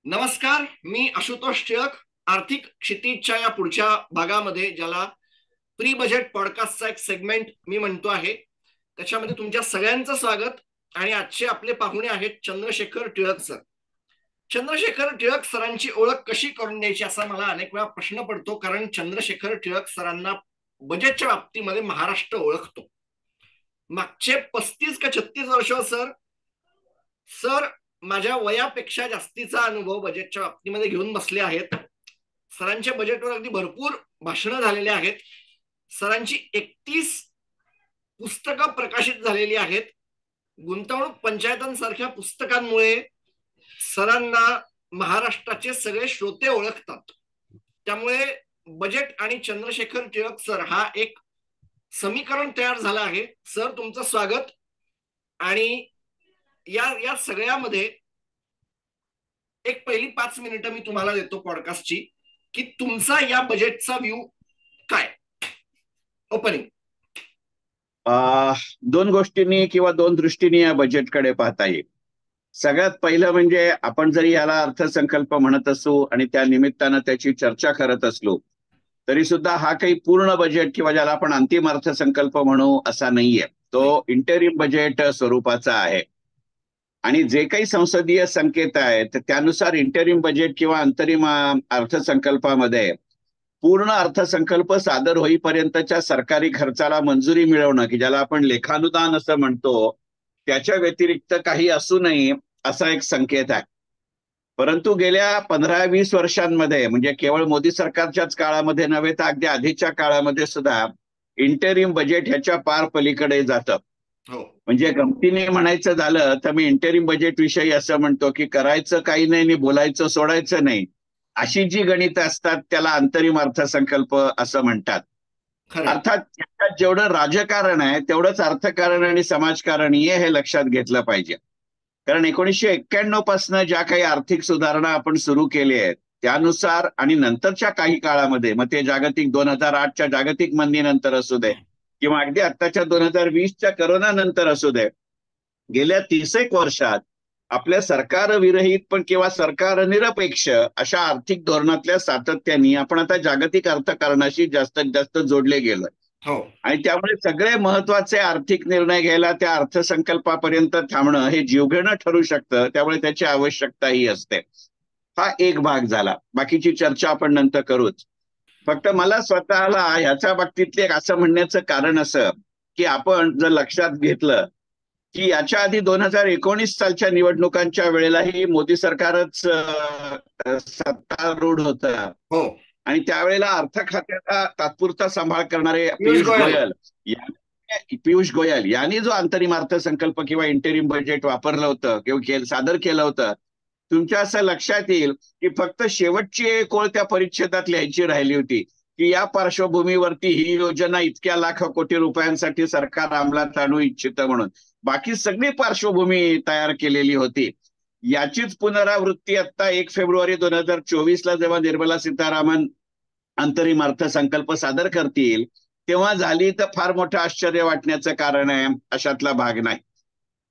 नमस्कार, मी आशुतोष टिळक. आर्थिक क्षितिजच्या या पुढच्या भागामध्ये, ज्याला प्री बजेट पॉडकास्टचा एक सेगमेंट मी म्हणतो आहे, त्याच्यामध्ये तुमच्या सगळ्यांचं स्वागत. आणि आजचे आपले पाहुणे आहेत चंद्रशेखर टिळक सर. चंद्रशेखर टिळक सरांची ओळख कशी करून द्यायची असा मला अनेक वेळा प्रश्न पडतो, कारण चंद्रशेखर टिळक सरांना बजेटच्या बाबतीमध्ये महाराष्ट्र ओळखतो. मागचे 35 का 36 वर्ष सर सर माझ्या वयापेक्षा जास्तीचा अनुभव बजेटच्या बाबतीमध्ये घेऊन बसले आहेत. सरांच्या बजेटवर अगदी भरपूर भाषणं झालेली आहेत. सरांची 31 पुस्तकं प्रकाशित झालेली आहेत. गुंतवणूक पंचायतांसारख्या पुस्तकांमुळे सरांना महाराष्ट्राचे सगळे श्रोते ओळखतात. त्यामुळे बजेट आणि चंद्रशेखर टिळक सर हा एक समीकरण तयार झालं आहे. सर, तुमचं स्वागत. आणि या या सगळ्यामध्ये एक पहिली 5 मिनिटं मी तुम्हाला देतो पॉडकास्टची, की तुमचा या बजेटचा व्ह्यू काय. ओपनिंग. दोन गोष्टींनी किंवा दोन दृष्टीने या बजेटकडे पाहता येईल. सगळ्यात पहिलं म्हणजे आपण जरी याला अर्थसंकल्प म्हणत असू आणि त्या निमित्तानं त्याची चर्चा करत असलो तरी सुद्धा हा काही पूर्ण बजेट किंवा ज्याला आपण अंतिम अर्थसंकल्प म्हणू असा नाहीये. तो इंटरिम बजेट स्वरूपाचा आहे. आणि जे काही संसदीय संकेत आहेत त्यानुसार इंटरिम बजेट किंवा अंतरिम अर्थसंकल्पामध्ये पूर्ण अर्थसंकल्प सादर होईपर्यंतच्या सरकारी खर्चाला मंजुरी मिळवणं, की ज्याला आपण लेखानुदान असं म्हणतो, त्याच्या व्यतिरिक्त काही असू नये असा एक संकेत आहे. परंतु गेल्या 15-20 वर्षांमध्ये, म्हणजे केवळ मोदी सरकारच्याच काळामध्ये नव्हे तर अगदी आधीच्या काळामध्ये सुद्धा इंटरिम बजेट ह्याच्या पार पलीकडे जातं. म्हणजे गमतीने म्हणायचं झालं तर मी इंटरिम बजेट विषयी असं म्हणतो की करायचं काही नाही आणि बोलायचं सोडायचं नाही, अशी जी गणित असतात त्याला अंतरिम अर्थसंकल्प असं म्हणतात. अर्थात त्याच्यात जेवढं राजकारण आहे तेवढंच अर्थकारण आणि समाजकारणीय हे लक्षात घेतलं पाहिजे. कारण 1991 पासून ज्या काही आर्थिक सुधारणा आपण सुरू केल्या आहेत त्यानुसार आणि नंतरच्या काही काळामध्ये, मग ते जागतिक 2008च्या जागतिक मंदीनंतर असू दे किंवा अगदी आत्ताच्या 2020च्या करोना नंतर असू दे, गेल्या 30 वर्षात आपल्या सरकार विरहित पण किंवा सरकार निरपेक्ष अशा आर्थिक धोरणातल्या सातत्याने आपण आता जागतिक अर्थकारणाशी जास्तीत जास्त जोडले गेलोय. आणि त्यामुळे सगळे महत्वाचे आर्थिक निर्णय घ्यायला त्या अर्थसंकल्पापर्यंत थांबणं हे जीवघेणं ठरू शकतं. त्यामुळे त्याची आवश्यकताही असते. हा एक भाग झाला. बाकीची चर्चा आपण नंतर करूच. फक्त मला स्वतःला ह्याच्या बाबतीतले असं म्हणण्याचं कारण असं की आपण जर लक्षात घेतलं की याच्या आधी 2019 सालच्या निवडणुकांच्या वेळेलाही मोदी सरकारच सत्तारूढ होतं. आणि त्यावेळेला अर्थ खात्याचा तात्पुरता सांभाळ करणारे पियुष गोयल यांनी जो अंतरिम अर्थसंकल्प किंवा इंटरिम बजेट वापरलं होतं किंवा सादर केलं होतं, तुमच्या असं लक्षात येईल की फक्त शेवटची एक ओळ त्या परिच्छेदात लिहायची राहिली होती की या पार्श्वभूमीवरती ही योजना इतक्या लाख कोटी रुपयांसाठी सरकार अंमलात आणू इच्छितं म्हणून. बाकी सगळी पार्श्वभूमी तयार केलेली होती. याचीच पुनरावृत्ती आता 1 फेब्रुवारी 2024ला जेव्हा निर्मला सीतारामन अंतरिम अर्थसंकल्प सादर करतील तेव्हा झाली तर फार मोठं आश्चर्य वाटण्याचं कारण आहे, अशातला भाग नाही.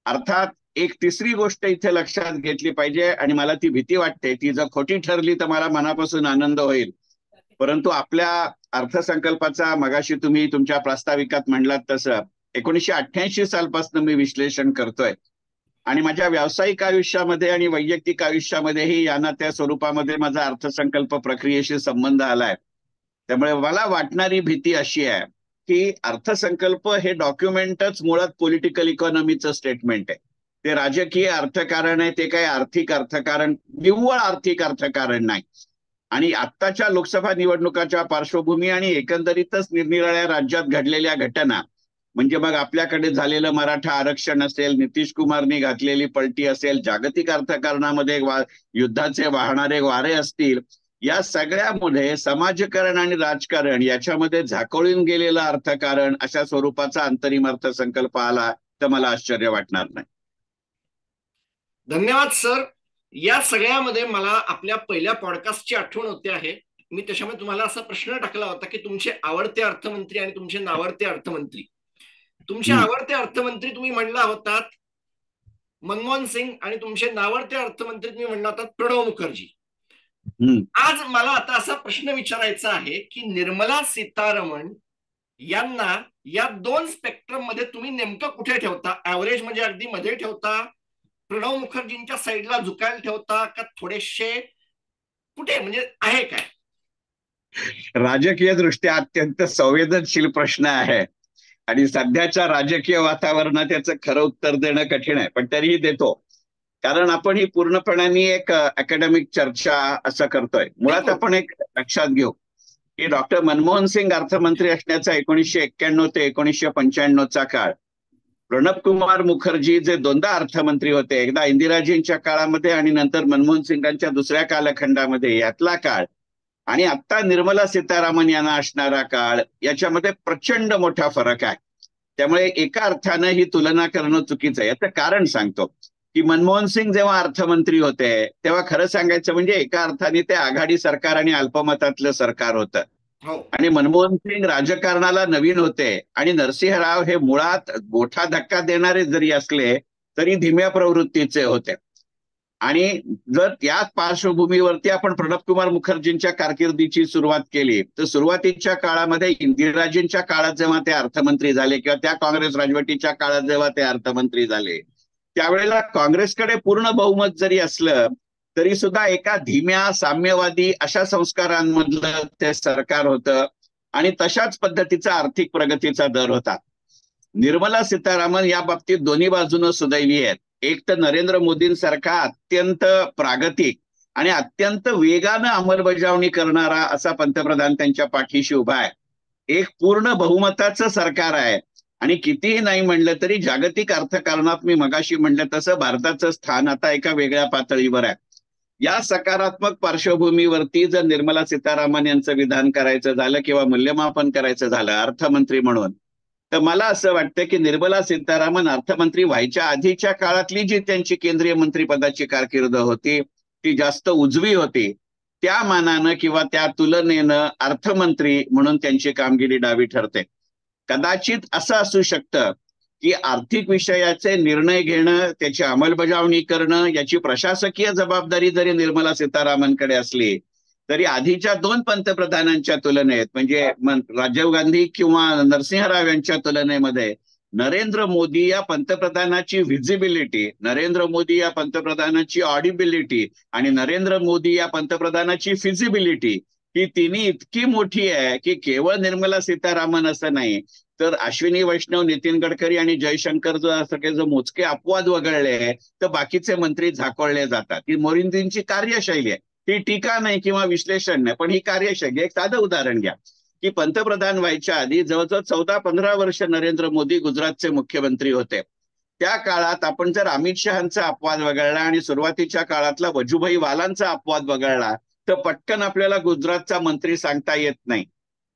अर्थात एक तिसरी गोष्ट इथे लक्षात घेतली पाहिजे आणि मला ती भीती वाटते, ती जर खोटी ठरली तर मला मनापासून आनंद होईल. परंतु आपल्या अर्थसंकल्पाचा मगाशी तुम्ही तुमच्या प्रास्ताविकात म्हणलात तसं 1988 सालपासून मी विश्लेषण करतोय आणि माझ्या व्यावसायिक आयुष्यामध्ये आणि वैयक्तिक आयुष्यामध्येही यांना त्या स्वरूपामध्ये माझा अर्थसंकल्प प्रक्रियेशी संबंध आलाय. त्यामुळे मला वाटणारी भीती अशी आहे की अर्थसंकल्प हे डॉक्युमेंटच मुळात पॉलिटिकल इकॉनॉमीचं स्टेटमेंट आहे. ते राजकीय अर्थकारण आहे, ते काही आर्थिक अर्थकारण, निव्वळ आर्थिक अर्थकारण नाही. आणि आत्ताच्या लोकसभा निवडणुकाच्या पार्श्वभूमी आणि एकंदरीतच निरनिराळ्या राज्यात घडलेल्या घटना, म्हणजे मग आपल्याकडे झालेलं मराठा आरक्षण असेल, नितीश कुमारनी घातलेली पलटी असेल, जागतिक अर्थकारणामध्ये युद्धाचे वाहणारे वारे असतील, या सगळ्यामध्ये समाजकारण आणि राजकारण याच्यामध्ये झाकोळून गेलेलं अर्थकारण अशा स्वरूपाचा अंतरिम अर्थसंकल्प आला तर मला आश्चर्य वाटणार नाही. धन्यवाद सर. या सगळ्यामध्ये मला आपल्या पहिल्या पॉडकास्टची आठवण होते आहे. मी त्याच्यामध्ये तुम्हाला असा प्रश्न टाकला होता की तुमचे आवडते अर्थमंत्री आणि तुमचे नावडते अर्थमंत्री. तुमचे आवडते अर्थमंत्री तुम्ही म्हणला होतात मनमोहन सिंग आणि तुमचे नावडते अर्थमंत्री तुम्ही म्हणणार आहात प्रणव मुखर्जी. हम्म. आज मला आता असा प्रश्न विचारायचा आहे की निर्मला सीतारमण यांना या दोन स्पेक्ट्रम मध्ये तुम्ही नेमकं कुठे ठेवता? ऍव्हरेज म्हणजे अगदी मध्ये ठेवता, प्रणव मुखर्जींच्या साईडला झुकायला ठेवता, का थोडेसे कुठे म्हणजे आहे काय? राजकीय दृष्ट्या अत्यंत संवेदनशील प्रश्न आहे आणि सध्याच्या राजकीय वातावरणात याचं खरं उत्तर देणं कठीण आहे, पण तरीही देतो. कारण आपण ही पूर्णपणे एक अकॅडमिक चर्चा असं करतोय. मुळात आपण एक लक्षात घेऊ की डॉक्टर मनमोहन सिंग अर्थमंत्री असण्याचा 1991 ते 1995चा काळ, प्रणब कुमार मुखर्जी जे दोनदा अर्थमंत्री होते, एकदा इंदिराजींच्या काळामध्ये आणि नंतर मनमोहन सिंगांच्या दुसऱ्या कालखंडामध्ये, यातला काळ आणि आता निर्मला सीतारामन यांना असणारा काळ, याच्यामध्ये प्रचंड मोठा फरक आहे. त्यामुळे एका अर्थानं ही तुलना करणं चुकीचं आहे. याचं कारण सांगतो की मनमोहन सिंग जेव्हा अर्थमंत्री होते तेव्हा खरं सांगायचं म्हणजे एका अर्थाने ते आघाडी सरकार आणि अल्पमतातलं सरकार होतं. आणि मनमोहन सिंग राजकारणाला नवीन होते आणि नरसिंह राव हे मुळात मोठा धक्का देणारे जरी असले तरी धीम्या प्रवृत्तीचे होते. आणि जर त्या पार्श्वभूमीवरती आपण प्रणब कुमार मुखर्जींच्या कारकिर्दीची सुरुवात केली तर सुरुवातीच्या काळामध्ये इंदिराजींच्या काळात जेव्हा ते अर्थमंत्री झाले किंवा त्या काँग्रेस राजवटीच्या काळात जेव्हा ते अर्थमंत्री झाले त्यावेळेला काँग्रेसकडे पूर्ण बहुमत जरी असलं तरी सुद्धा एका धीम्या साम्यवादी अशा संस्कारांमधलं ते सरकार होतं आणि तशाच पद्धतीचा आर्थिक प्रगतीचा दर होता. निर्मला सीतारामन या बाबतीत दोन्ही बाजूनं सुदैवी आहेत. एक तर नरेंद्र मोदींसारखा अत्यंत प्रागतिक आणि अत्यंत वेगानं अंमलबजावणी करणारा असा पंतप्रधान त्यांच्या पाठीशी उभा आहे. एक पूर्ण बहुमताचं सरकार आहे आणि कितीही नाही म्हणलं तरी जागतिक अर्थकारणात मी मगाशी म्हणलं तसं भारताचं स्थान आता एका वेगळ्या पातळीवर आहे. या सकारात्मक पार्श्वभूमीवरती जर निर्मला सीतारामन यांचं विधान करायचं झालं किंवा मूल्यमापन करायचं झालं अर्थमंत्री म्हणून, तर मला असं वाटतं की निर्मला सीतारामन अर्थमंत्री व्हायच्या आधीच्या काळातली जी त्यांची केंद्रीय मंत्रिपदाची कारकीर्द होती ती जास्त उजवी होती. त्या मानानं किंवा त्या तुलनेनं अर्थमंत्री म्हणून त्यांची कामगिरी डावी ठरते. कदाचित असं असू शकतं की आर्थिक विषयाचे निर्णय घेणं, त्याची अंमलबजावणी करणं, याची प्रशासकीय जबाबदारी जरी निर्मला सीतारामनकडे असली तरी आधीच्या दोन पंतप्रधानांच्या तुलनेत म्हणजे राजीव गांधी किंवा नरसिंह राव यांच्या तुलनेमध्ये नरेंद्र मोदी या पंतप्रधानाची व्हिजिबिलिटी, नरेंद्र मोदी या पंतप्रधानाची ऑडिबिलिटी आणि नरेंद्र मोदी या पंतप्रधानाची फिजिबिलिटी ही तिन्ही इतकी मोठी आहे की केवळ निर्मला सीतारामन असं नाही तर अश्विनी वैष्णव, नितीन गडकरी आणि जयशंकर सगळे जो मोजके अपवाद वगळले तर बाकीचे मंत्री झाकोळले जातात. ही मोदींची कार्यशैली आहे. ही टीका नाही किंवा विश्लेषण नाही पण ही कार्यशैली. एक साधं उदाहरण घ्या की पंतप्रधान व्हायच्या आधी जवळजवळ 14-15 वर्ष नरेंद्र मोदी गुजरातचे मुख्यमंत्री होते. त्या काळात आपण जर अमित शहांचा अपवाद वगळला आणि सुरुवातीच्या काळातला वजुभाई वालांचा अपवाद वगळला तर पटकन आपल्याला गुजरातचा मंत्री सांगता येत नाही.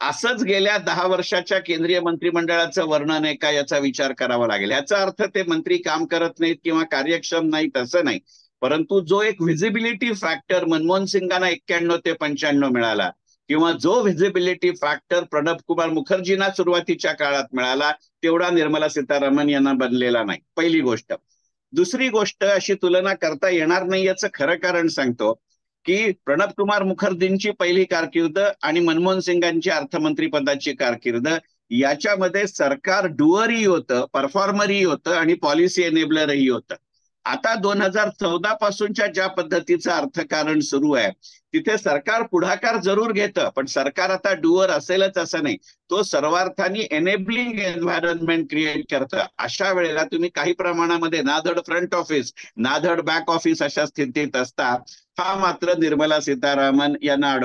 असंच गेल्या 10 वर्षाच्या केंद्रीय मंत्रिमंडळाचं वर्णन आहे का याचा विचार करावा लागेल. याचा अर्थ ते मंत्री काम करत नाहीत किंवा कार्यक्षम नाहीत असं नाही, परंतु जो एक व्हिजिबिलिटी फॅक्टर मनमोहन सिंगांना 91 ते 95 मिळाला किंवा जो व्हिजिबिलिटी फॅक्टर प्रणब कुमार मुखर्जींना सुरुवातीच्या काळात मिळाला तेवढा निर्मला सीतारामन यांना बनलेला नाही. पहिली गोष्ट. दुसरी गोष्ट, अशी तुलना करता येणार नाही याचं खरं कारण सांगतो की प्रणब कुमार मुखर्जींची पहिली कारकीर्द आणि मनमोहन सिंगांची अर्थमंत्री पदाची कारकीर्द याच्यामध्ये सरकार डुअरही होतं, परफॉर्मरही होतं आणि पॉलिसी एनेबलरही होतं. आता 2014 पासूनच्या ज्या पद्धतीचं अर्थकारण सुरू आहे तिथे सरकार पुढाकार जरूर घेतं पण सरकार आता डुअर असेलच असं नाही, तो सर्वार्थाने एनेबलिंग एन्व्हायरमेंट क्रिएट करतं. अशा वेळेला तुम्ही काही प्रमाणामध्ये नाधड फ्रंट ऑफिस नाधड बॅक ऑफिस अशा स्थितीत असता. हा मात्र निर्मला सीतारामन यांना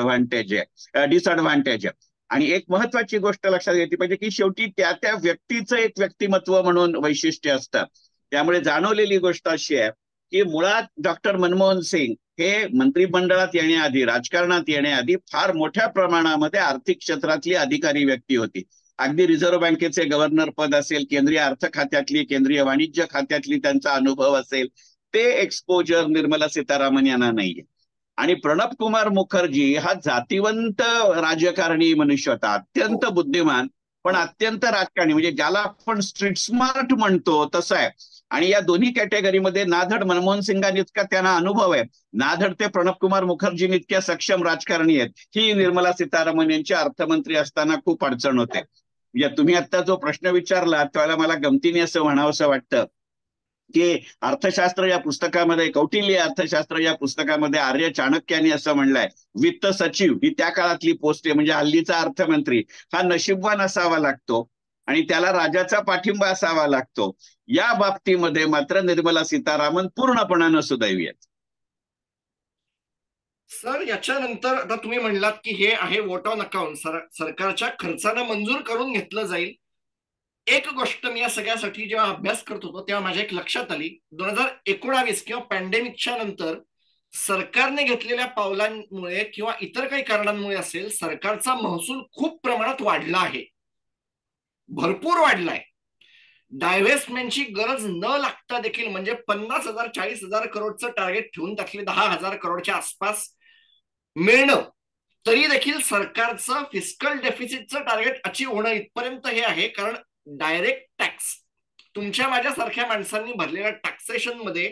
डिसअडव्हान्टेज आहे. आणि एक महत्वाची गोष्ट लक्षात घेतली पाहिजे की शेवटी त्या त्या व्यक्तीचं एक व्यक्तिमत्व म्हणून वैशिष्ट्य असतं. त्यामुळे जाणवलेली गोष्ट अशी आहे की मुळात डॉक्टर मनमोहन सिंग हे मंत्रिमंडळात येण्याआधी, राजकारणात येण्याआधी फार मोठ्या प्रमाणामध्ये आर्थिक क्षेत्रातली अधिकारी व्यक्ती होती. अगदी रिझर्व्ह बँकेचे गव्हर्नर पद असेल, केंद्रीय अर्थ खात्यातली, केंद्रीय वाणिज्य खात्यातली त्यांचा अनुभव असेल, ते एक्सपोजर निर्मला सीतारामन यांना नाहीये. आणि प्रणब कुमार मुखर्जी हा जातीवंत राजकारणी मनुष्य होता, अत्यंत बुद्धिमान पण अत्यंत राजकारणी, म्हणजे ज्याला आपण स्ट्रीट स्मार्ट म्हणतो तसं आहे. आणि या दोन्ही कॅटेगरीमध्ये नाधड मनमोहन सिंगांइतका त्यांना अनुभव आहे, नाधड ते प्रणब कुमार मुखर्जी इतक्या सक्षम राजकारणी आहेत. ही निर्मला सीतारामन यांची अर्थमंत्री असताना खूप अडचण होते. म्हणजे तुम्ही आता जो प्रश्न विचारला त्यावेळेला मला गमतीने असं म्हणावंसं वाटतं की अर्थशास्त्र या पुस्तकामध्ये, कौटिल्य अर्थशास्त्र या पुस्तकामध्ये आर्य चाणक्याने असं म्हणलंय, वित्त सचिव ही त्या काळातली पोस्ट आहे, म्हणजे हल्लीचा अर्थमंत्री हा नशीबवान असावा लागतो आणि त्याला राजाचा पाठिंबा असावा लागतो. या बाबतीमध्ये मात्र निर्मला सीतारामन पूर्णपणानं सुदैवी आहेत. सर, याच्यानंतर आता तुम्ही म्हणलात की हे आहे वोट ऑन अकाउंट, सरकारच्या खर्चानं मंजूर करून घेतलं जाईल. एक गोष्ट मी या सगळ्यासाठी जेव्हा अभ्यास करत होतो तेव्हा माझ्या एक लक्षात आली. 2019 किंवा पॅन्डेमिकच्या नंतर सरकारने घेतलेल्या पावलांमुळे किंवा इतर काही कारणांमुळे असेल, सरकारचा महसूल खूप प्रमाणात वाढला आहे, भरपूर वाढलाय. डायव्हेस्टमेंटची गरज न लागता देखील, म्हणजे 50,000 40,000 करोडचं टार्गेट ठेवून त्यातले 10,000 करोडच्या आसपास मिळणं, तरी देखील सरकारचं फिस्कल डेफिसिटचं टार्गेट अचीव्ह होणं इथपर्यंत हे आहे. कारण डायरेक्ट टॅक्स, तुमच्या माझ्यासारख्या माणसांनी भरलेल्या टॅक्सेशन मध्ये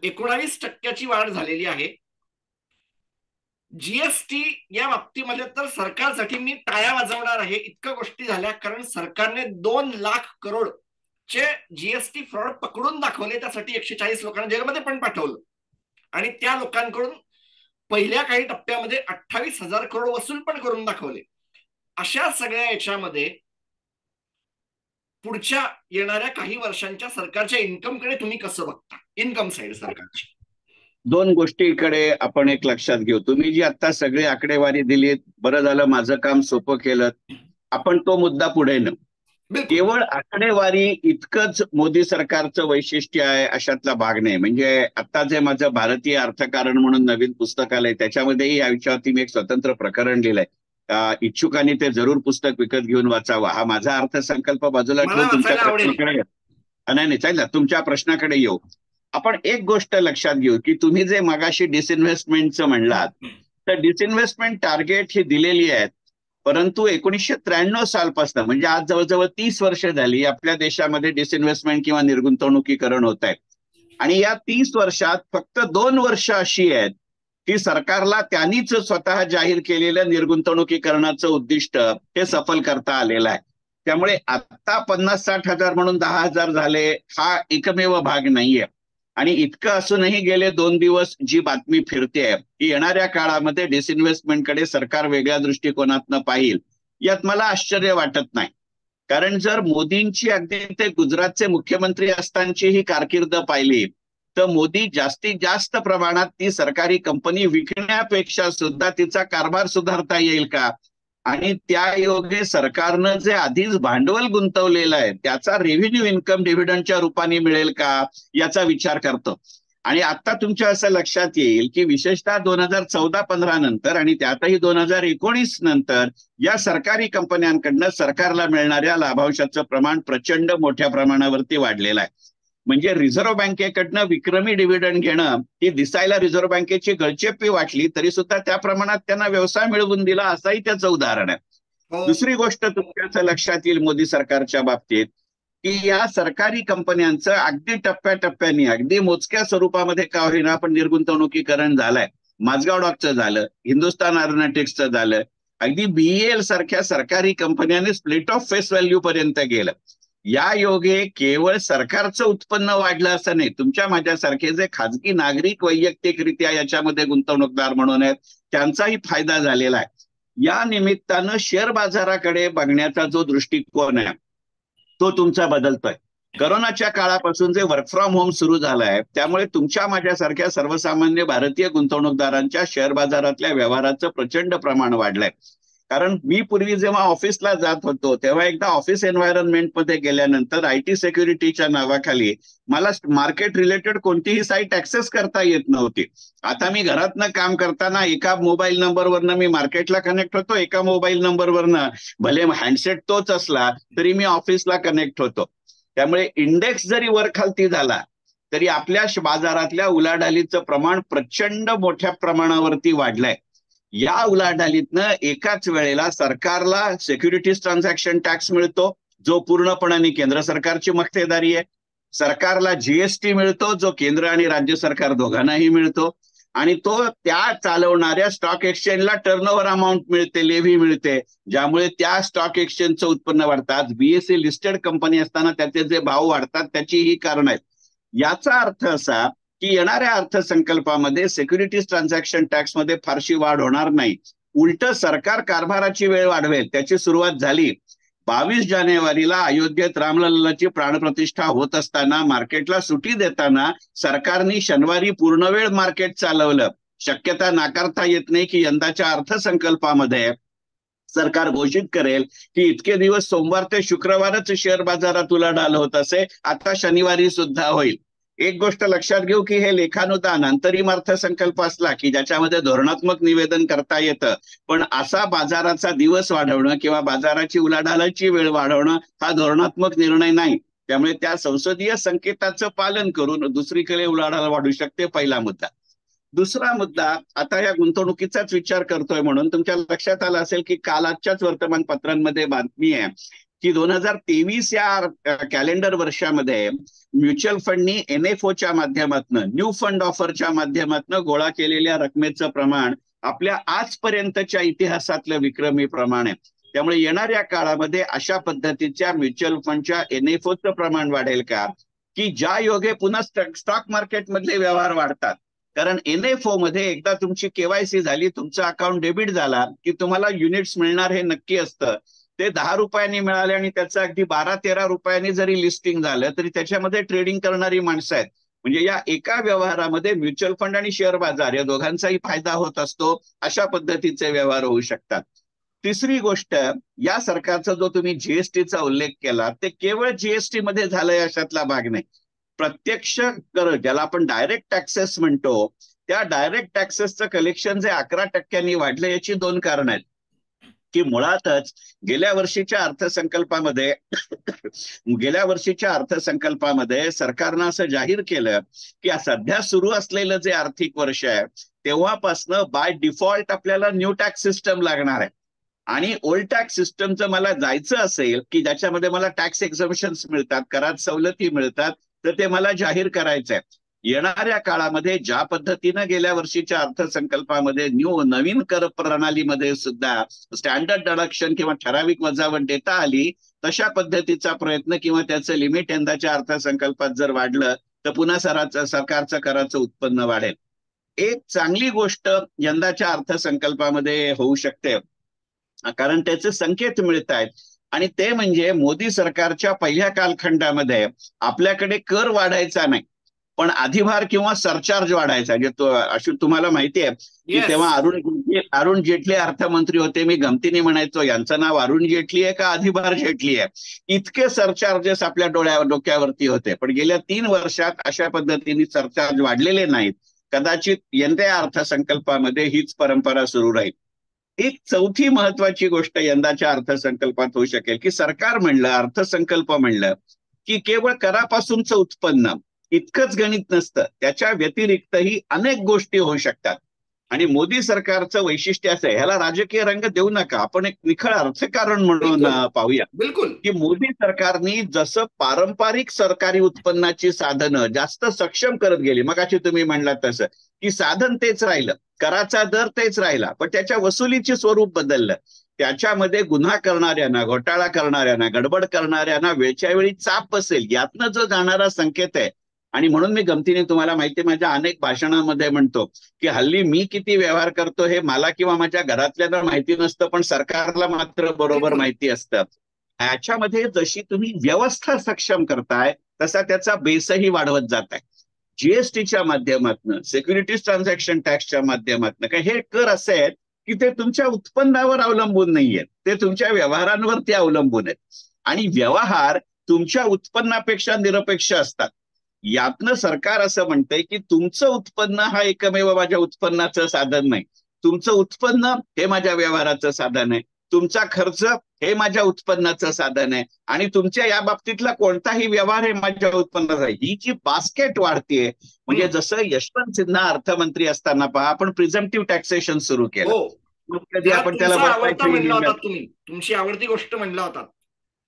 19% वाढ झालेली आहे. जीएसटी या बाबतीमध्ये तर सरकारसाठी मी टाळ्या वाजवणार आहे, इतक्या गोष्टी झाल्या. कारण सरकारने 2 लाख करोड चे जीएसटी फ्रॉड पकडून दाखवले, त्यासाठी 140 लोकांना जेलमध्ये पण पाठवलं आणि त्या लोकांकडून पहिल्या काही टप्प्यामध्ये 28,000 करोड वसूल पण करून दाखवले. अशा सगळ्या याच्यामध्ये पुढच्या येणाऱ्या काही वर्षांच्या सरकारच्या इन्कमकडे तुम्ही कसं बघता, इन्कम साइड सरकारची? 2 गोष्टीकडे आपण एक लक्षात घेऊ. तुम्ही जी आता सगळी आकडेवारी दिलीत, बरं झालं माझं काम सोपं केलं. आपण तो मुद्दा पुढे नेऊ. केवळ आकडेवारी इतकंच मोदी सरकारचं वैशिष्ट्य आहे अशातला भाग नाही. म्हणजे आता जे माझं भारतीय अर्थकारण म्हणून नवीन पुस्तक आलंय त्याच्यामध्येही या विषयावरती मी एक स्वतंत्र प्रकरण लिहिलंय. इच्छुकांनी ते जरूर पुस्तक विकत घेऊन वाचावं. हा माझा अर्थसंकल्प बाजूला ठेवून तुमच्या प्रश्नाकडे, नाही चालेल, तुमच्या प्रश्नाकडे येऊ. आपण एक गोष्ट लक्षात घेऊ की तुम्ही जे मगाशी डिसइन्व्हेस्टमेंटचं म्हणलात, तर डिसइन्व्हेस्टमेंट टार्गेट ही दिलेली आहेत, परंतु 1993 सालपासून, म्हणजे आज जवळजवळ 30 वर्ष झाली आपल्या देशामध्ये डिसइन्व्हेस्टमेंट किंवा निर्गुंतवणुकीकरण होत आहे. आणि या 30 वर्षात फक्त 2 वर्ष अशी आहेत की सरकारला त्यांनीच स्वतः जाहीर केलेलं निर्गुंतवणुकीकरणाचं उद्दिष्ट हे सफल करता आलेलं आहे. त्यामुळे आता 50-60 हजार म्हणून 10,000 झाले हा एकमेव भाग नाहीये. आणि इतकं असूनही गेले 2 दिवस जी बातमी फिरते की येणाऱ्या काळामध्ये डिसइन्व्हेस्टमेंटकडे सरकार वेगळ्या दृष्टिकोनातनं पाहिल, यात मला आश्चर्य वाटत नाही. कारण जर मोदींची अगदी ते गुजरातचे मुख्यमंत्री असतानाची ही कारकीर्द पाहिली तर मोदी जास्तीत जास्त प्रमाणात ती सरकारी कंपनी विकण्यापेक्षा सुद्धा तिचा कारभार सुधारता येईल का, आणि त्या योगे सरकारनं जे आधीच भांडवल गुंतवलेलं आहे त्याचा रेव्हेन्यू इन्कम डिव्हिडंडच्या रूपाने मिळेल का याचा विचार करतो. आणि आता तुमच्या असं लक्षात येईल की विशेषतः 2014-15 नंतर आणि त्यातही 2019 नंतर या सरकारी कंपन्यांकडनं सरकारला मिळणाऱ्या लाभांशाचं प्रमाण प्रचंड मोठ्या प्रमाणावरती वाढलेलं आहे. म्हणजे रिझर्व्ह बँकेकडनं विक्रमी डिव्हिडंड घेणं ही दिसायला रिझर्व्ह बँकेची गळचेपी वाटली तरी सुद्धा त्या प्रमाणात त्यांना व्यवसाय मिळवून दिला, असंही त्याचं उदाहरण आहे. दुसरी गोष्ट तुमच्या लक्षात येईल मोदी सरकारच्या बाबतीत की या सरकारी कंपन्यांचं अगदी टप्प्याटप्प्याने, अगदी मोजक्या स्वरूपामध्ये का होईना पण निर्गुंतवणुकीकरण झालंय. माझगाव डॉकचं झालं, हिंदुस्तान एरोनॉटिक्सचं झालं, अगदी BEL सारख्या सरकारी कंपन्यांनी स्प्लिट ऑफ फेस व्हॅल्यू पर्यंत गेलं. या योगे केवळ सरकारचं उत्पन्न वाढलं असं नाही, तुमच्या माझ्यासारखे जे खाजगी नागरिक वैयक्तिकरित्या याच्यामध्ये गुंतवणूकदार म्हणून आहेत त्यांचाही फायदा झालेला आहे. या निमित्तानं शेअर बाजाराकडे बघण्याचा जो दृष्टिकोन आहे तो तुमचा बदलतोय. करोनाच्या काळापासून जे वर्क फ्रॉम होम सुरू झालंय त्यामुळे तुमच्या माझ्यासारख्या सर्वसामान्य भारतीय गुंतवणूकदारांच्या शेअर बाजारातल्या व्यवहाराचं प्रचंड प्रमाण वाढलंय. कारण मी पूर्वी जेव्हा ऑफिसला जात होतो तेव्हा एकदा ऑफिस एन्व्हायरमेंटमध्ये गेल्यानंतर IT सिक्युरिटीच्या नावाखाली मला मार्केट रिलेटेड कोणतीही साईट ऍक्सेस करता येत नव्हती. आता मी घरातनं काम करताना एका मोबाईल नंबरवरनं मी मार्केटला कनेक्ट होतो, एका मोबाईल नंबरवरनं भले हँडसेट तोच असला तरी मी ऑफिसला कनेक्ट होतो. त्यामुळे इंडेक्स जरी वर खालती झाला तरी आपल्या बाजारातल्या उलाढालीचं प्रमाण प्रचंड मोठ्या प्रमाणावरती वाढलंय. या उलाढालीतनं एकाच वेळेला सरकारला सिक्युरिटीज ट्रान्झॅक्शन टॅक्स मिळतो, जो पूर्णपणाने केंद्र सरकारची मक्तेदारी आहे. सरकारला जीएसटी मिळतो, जो केंद्र आणि राज्य सरकार दोघांनाही मिळतो. आणि तो त्या चालवणाऱ्या स्टॉक एक्सचेंजला टर्नओव्हर अमाऊंट मिळते, लेव्ही मिळते, ज्यामुळे त्या स्टॉक एक्सचेंजचं उत्पन्न वाढतात. बीएसई लिस्टेड कंपनी असताना त्याचे जे भाव वाढतात त्याची ही कारण आहेत. याचा अर्थ असा की येणाऱ्या अर्थसंकल्पामध्ये सिक्युरिटीज ट्रान्झॅक्शन टॅक्समध्ये फारशी वाढ होणार नाही. उलट सरकार कारभाराची वेळ वाढवेल. त्याची सुरुवात झाली 22 जानेवारीला अयोध्येत रामलल्लाची प्राणप्रतिष्ठा होत असताना, मार्केटला सुटी देताना सरकारने शनिवारी पूर्णवेळ मार्केट चालवलं. शक्यता नाकारता येत नाही की यंदाच्या अर्थसंकल्पामध्ये सरकार घोषित करेल की इतके दिवस सोमवार ते शुक्रवारच शेअर बाजारात उलाढाल होत असे, आता शनिवारी सुद्धा होईल. एक गोष्ट लक्षात घेऊ की हे लेखानुदान अंतरिम अर्थसंकल्प असला की ज्याच्यामध्ये धोरणात्मक निवेदन करता येतं, पण असा बाजाराचा दिवस वाढवणं किंवा बाजाराची उलाढालाची वेळ वाढवणं हा धोरणात्मक निर्णय नाही. त्यामुळे त्या संसदीय संकेताचं पालन करून दुसरीकडे उलाढाल वाढू शकते. पहिला मुद्दा. दुसरा मुद्दा, आता या गुंतवणुकीचाच विचार करतोय म्हणून तुमच्या लक्षात आलं असेल की काल आजच्याच वर्तमानपत्रांमध्ये बातमी आहे की 2023 या कॅलेंडर वर्षामध्ये म्युच्युअल फंडनी एनएफओच्या माध्यमातून, न्यू फंड ऑफरच्या माध्यमातून गोळा केलेल्या रकमेचं प्रमाण आपल्या आजपर्यंतच्या इतिहासातलं विक्रमी प्रमाण आहे. त्यामुळे येणाऱ्या काळामध्ये अशा पद्धतीच्या म्युच्युअल फंडच्या एनएफओचं प्रमाण वाढेल का, की ज्या योगे पुन्हा स्टॉक मार्केटमधले व्यवहार वाढतात. कारण एनएफओ मध्ये एकदा तुमची केवायसी झाली, तुमचा अकाउंट डेबिट झाला की तुम्हाला युनिट्स मिळणार हे नक्की असतं. ते 10 रुपयांनी मिळाले आणि त्याचं अगदी 12-13 रुपयांनी जरी लिस्टिंग झालं तरी त्याच्यामध्ये ट्रेडिंग करणारी माणसं आहेत. म्हणजे या एका व्यवहारामध्ये म्युच्युअल फंड आणि शेअर बाजार या दोघांचाही फायदा होत असतो. अशा पद्धतीचे व्यवहार होऊ शकतात. तिसरी गोष्ट, या सरकारचा जो तुम्ही जीएसटीचा उल्लेख केला ते केवळ जीएसटी मध्ये झालंय अशातला भाग नाही. प्रत्यक्ष कर, ज्याला आपण डायरेक्ट टॅक्सेस म्हणतो, त्या डायरेक्ट टॅक्सेसचं कलेक्शन जे 11% वाढलं याची 2 कारणं आहेत. की मुळातच गेल्या वर्षीच्या अर्थसंकल्पामध्ये सरकारनं असं जाहीर केलं की सध्या सुरू असलेलं जे आर्थिक वर्ष आहे तेव्हापासनं बाय डिफॉल्ट आपल्याला न्यू टॅक्स सिस्टम लागणार आहे. आणि ओल्ड टॅक्स सिस्टमचं मला जायचं असेल की ज्याच्यामध्ये मला टॅक्स एक्झम्पशन्स मिळतात, करात सवलती मिळतात, तर ते मला जाहीर करायचं आहे. येणाऱ्या काळामध्ये ज्या पद्धतीनं गेल्या वर्षीच्या अर्थसंकल्पामध्ये नवीन कर प्रणालीमध्ये सुद्धा स्टँडर्ड डिडक्शन किंवा ठराविक वजावट देता आली, तशा पद्धतीचा प्रयत्न किंवा त्याचं लिमिट यंदाच्या अर्थसंकल्पात जर वाढलं तर पुन्हा सरकारचं कराचं उत्पन्न वाढेल. एक चांगली गोष्ट यंदाच्या अर्थसंकल्पामध्ये होऊ शकते, कारण त्याचे संकेत मिळत आहेत, आणि ते म्हणजे मोदी सरकारच्या पहिल्या कालखंडामध्ये आपल्याकडे कर वाढायचा नाही, पण अधिभार किंवा सरचार्ज वाढायचा. अशी तुम्हाला माहिती आहे की तेव्हा अरुण जेटली अर्थमंत्री होते. मी गमतीने म्हणायचो यांचं नाव अरुण जेटली आहे का अधिभार जेटली आहे, इतके सरचार्जेस आपल्या डोक्यावरती होते. पण गेल्या 3 वर्षात अशा पद्धतीने सरचार्ज वाढलेले नाहीत. कदाचित येणाऱ्या अर्थसंकल्पामध्ये हीच परंपरा सुरू राहील. एक चौथी महत्वाची गोष्ट यंदाच्या अर्थसंकल्पात होऊ शकेल की सरकार म्हणलं, अर्थसंकल्प म्हणलं की केवळ करापासूनचं उत्पन्न इतकंच गणित नसतं, त्याच्या व्यतिरिक्तही अनेक गोष्टी होऊ शकतात. आणि मोदी सरकारचं वैशिष्ट्य असं आहे, ह्याला राजकीय रंग देऊ नका, आपण एक निखळ अर्थकारण म्हणून पाहूया. बिलकुल की मोदी सरकारनी जसं पारंपरिक सरकारी उत्पन्नाची साधनं जास्त सक्षम करत गेली, मगाशी तुम्ही म्हणलात तसं की साधन तेच राहिलं, कराचा दर तेच राहिला, पण त्याच्या वसुलीचे स्वरूप बदललं. त्याच्यामध्ये गुन्हा करणाऱ्यांना, घोटाळा करणाऱ्यांना, गडबड करणाऱ्यांना वेळच्या वेळी चाप बसेल, यातनं जो जाणारा संकेत आहे. आणि म्हणून मी गमतीने तुम्हाला माहिती, माझ्या अनेक भाषणामध्ये म्हणतो की हल्ली मी किती व्यवहार करतो हे मला किंवा माझ्या घरातल्यांना माहिती नसतं, पण सरकारला मात्र बरोबर माहिती असतं. ह्याच्यामध्ये जशी तुम्ही व्यवस्था सक्षम करताय तसा त्याचा बेसही वाढवत जात आहे. जीएसटीच्या माध्यमातून, सिक्युरिटीज ट्रान्झॅक्शन टॅक्सच्या माध्यमातून, हे कर असे आहेत की ते तुमच्या उत्पन्नावर अवलंबून नाहीयेत, ते तुमच्या व्यवहारांवरती अवलंबून आहेत. आणि व्यवहार तुमच्या उत्पन्नापेक्षा निरपेक्ष असतात. यातनं सरकार असं म्हणतंय की तुमचं उत्पन्न हा एकमेव माझ्या उत्पन्नाचं साधन नाही, तुमचं उत्पन्न हे माझ्या व्यवहाराचं साधन आहे, तुमचा खर्च हे माझ्या उत्पन्नाचं साधन आहे, आणि तुमच्या या बाबतीतला कोणताही व्यवहार हे माझ्या उत्पन्नाचा आहे. ही जी बास्केट वाढतीये, म्हणजे जसं यशवंत सिन्हा अर्थमंत्री असताना पहा आपण प्रिझम्प्टिव्ह टॅक्सेशन सुरू केलं, मग कधी आपण त्याला तुमचा 1/3 आवडता म्हणला लिहिलं. होता तुम्ही, तुमची आवडती गोष्ट म्हणला होता.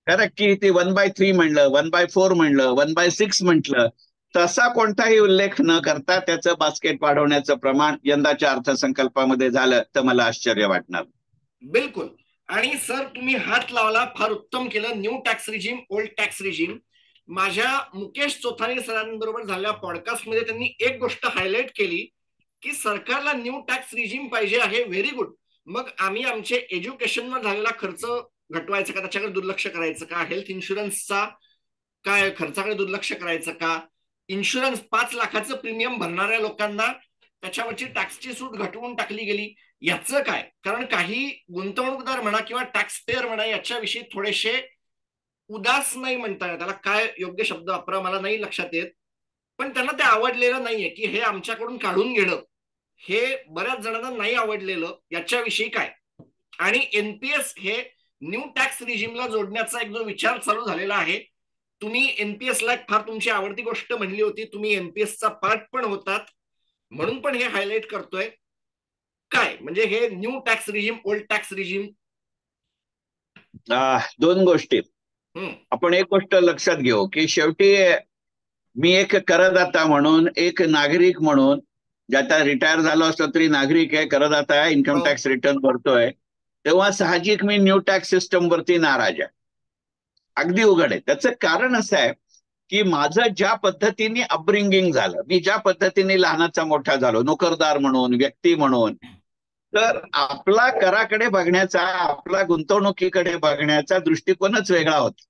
करेक्ट, की ते 1/3 म्हणलं, 1/4 म्हणलं, 1/6 म्हटलं. तसा कोणताही उल्लेख न करता त्याचं बास्केट वाढवण्याचं प्रमाण यंदाच्या अर्थसंकल्पामध्ये झालं तर मला आश्चर्य वाटणार. बिलकुल. आणि सर तुम्ही हात लावला, फार उत्तम केलं. New tax regime, old tax regime. माझ्या मुकेश चोथानी सरांबरोबर झालेल्या पॉडकास्टमध्ये त्यांनी एक गोष्ट हायलाइट केली की सरकारला न्यू टॅक्स रिजिम पाहिजे आहे. Very good. मग आम्ही आमचे एज्युकेशनवर झालेला खर्च घटवायचा का, त्याच्याकडे दुर्लक्ष करायचं का, हेल्थ इन्शुरन्सचा काय खर्चाकडे दुर्लक्ष करायचं का, इन्शुरन्स 5 लाखाचं प्रीमियम भरणाऱ्या लोकांना त्याच्यावरची टॅक्सची सूट घटवून टाकली गेली, याचं काय? कारण काही गुंतवणूकदार म्हणा किंवा टॅक्स पेअर म्हणा याच्याविषयी थोडेसे उदास नाही म्हणता येत, त्याला काय योग्य शब्द वापरा मला नाही लक्षात येत, पण त्यांना ते आवडलेलं नाहीये की हे आमच्याकडून काढून घेणं, हे बऱ्याच जणांना नाही आवडलेलं. याच्याविषयी काय? आणि एनपीएस हे न्यू टॅक्स रिजिमला जोडण्याचा एक जो विचार चालू झालेला आहे, तुम्ही एनपीएसला एक फार तुमची आवडती गोष्ट म्हणली होती, तुम्ही एनपीएसचा पार्ट पण होतात म्हणून पण हे हायलाइट करतोय. काय म्हणजे हे new tax regime, old tax regime? दोन गोष्टी. आपण एक गोष्ट लक्षात घेऊ की शेवटी मी एक करदाता म्हणून, एक नागरिक म्हणून, ज्याचा रिटायर झालो असतो तरी नागरिक आहे, करदाता आहे, इन्कम टॅक्स रिटर्न भरतोय, तेव्हा साहजिक मी न्यू टॅक्स सिस्टम वरती नाराज आहे. अगदी उघड आहे. त्याचं कारण असं आहे की माझं ज्या पद्धतीने अपब्रिंगिंग झालं, मी ज्या पद्धतीने लहानाचा मोठा झालो, नोकरदार म्हणून, व्यक्ती म्हणून, तर आपला कराकडे बघण्याचा, आपला गुंतवणुकीकडे बघण्याचा दृष्टिकोनच वेगळा होता.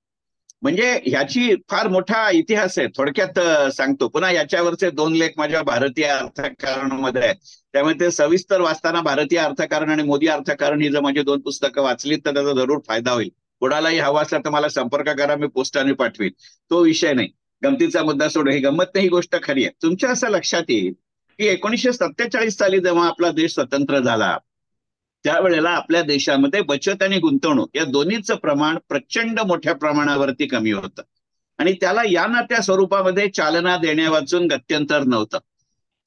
म्हणजे ह्याची फार मोठा इतिहास आहे. थोडक्यात सांगतो. पुन्हा याच्यावरचे 2 लेख माझ्या भारतीय अर्थकारणमध्ये आहेत, त्यामुळे ते सविस्तर वाचताना भारतीय अर्थकारण आणि मोदी अर्थकारण ही जर माझी 2 पुस्तकं वाचलीत तर त्याचा जरूर फायदा होईल. कोणालाही हवा असला तर मला संपर्क करा, मी पोस्टाने पाठवीन, तो विषय नाही. गमतीचा मुद्दा सोडून ही गंमत नाही, ही गोष्ट खरी आहे. तुमच्या असं लक्षात येईल की 1947 साली जेव्हा आपला देश स्वतंत्र झाला त्यावेळेला आपल्या देशामध्ये बचत आणि गुंतवणूक या दोन्हीचं प्रमाण प्रचंड मोठ्या प्रमाणावरती कमी होतं आणि त्याला या ना त्या स्वरूपामध्ये चालना देण्यावाचून गत्यंतर नव्हतं.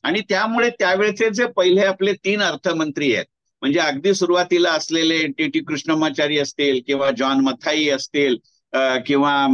आणि त्यामुळे त्यावेळेचे जे पहिले आपले 3 अर्थमंत्री आहेत, म्हणजे अगदी सुरुवातीला असलेले टी कृष्णमाचारी असतील किंवा जॉन मथाई असतील किंवा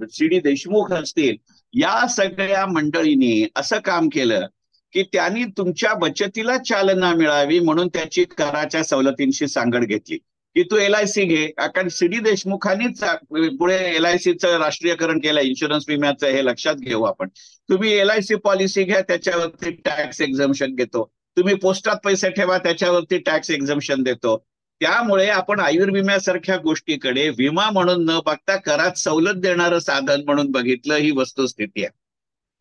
सी.डी. देशमुख असतील, या सगळ्या मंडळींनी असं काम केलं की त्यांनी तुमच्या बचतीला चालना मिळावी म्हणून त्याची कराच्या सवलतींशी सांगड घेतली की तू LIC घे. कारण सी.डी. देशमुखांनीच पुढे LICचं राष्ट्रीयकरण केलं, इन्शुरन्स विम्याचं, हे लक्षात घेऊ आपण. तुम्ही LIC पॉलिसी घ्या, त्याच्यावरती टॅक्स एक्झम्पशन घेतो. तुम्ही पोस्टात पैसे ठेवा, त्याच्यावरती टॅक्स एक्झम्पशन देतो. त्यामुळे आपण आयुर्विम्यासारख्या गोष्टीकडे विमा म्हणून न बघता करात सवलत देणारं साधन म्हणून बघितलं, ही वस्तुस्थिती आहे.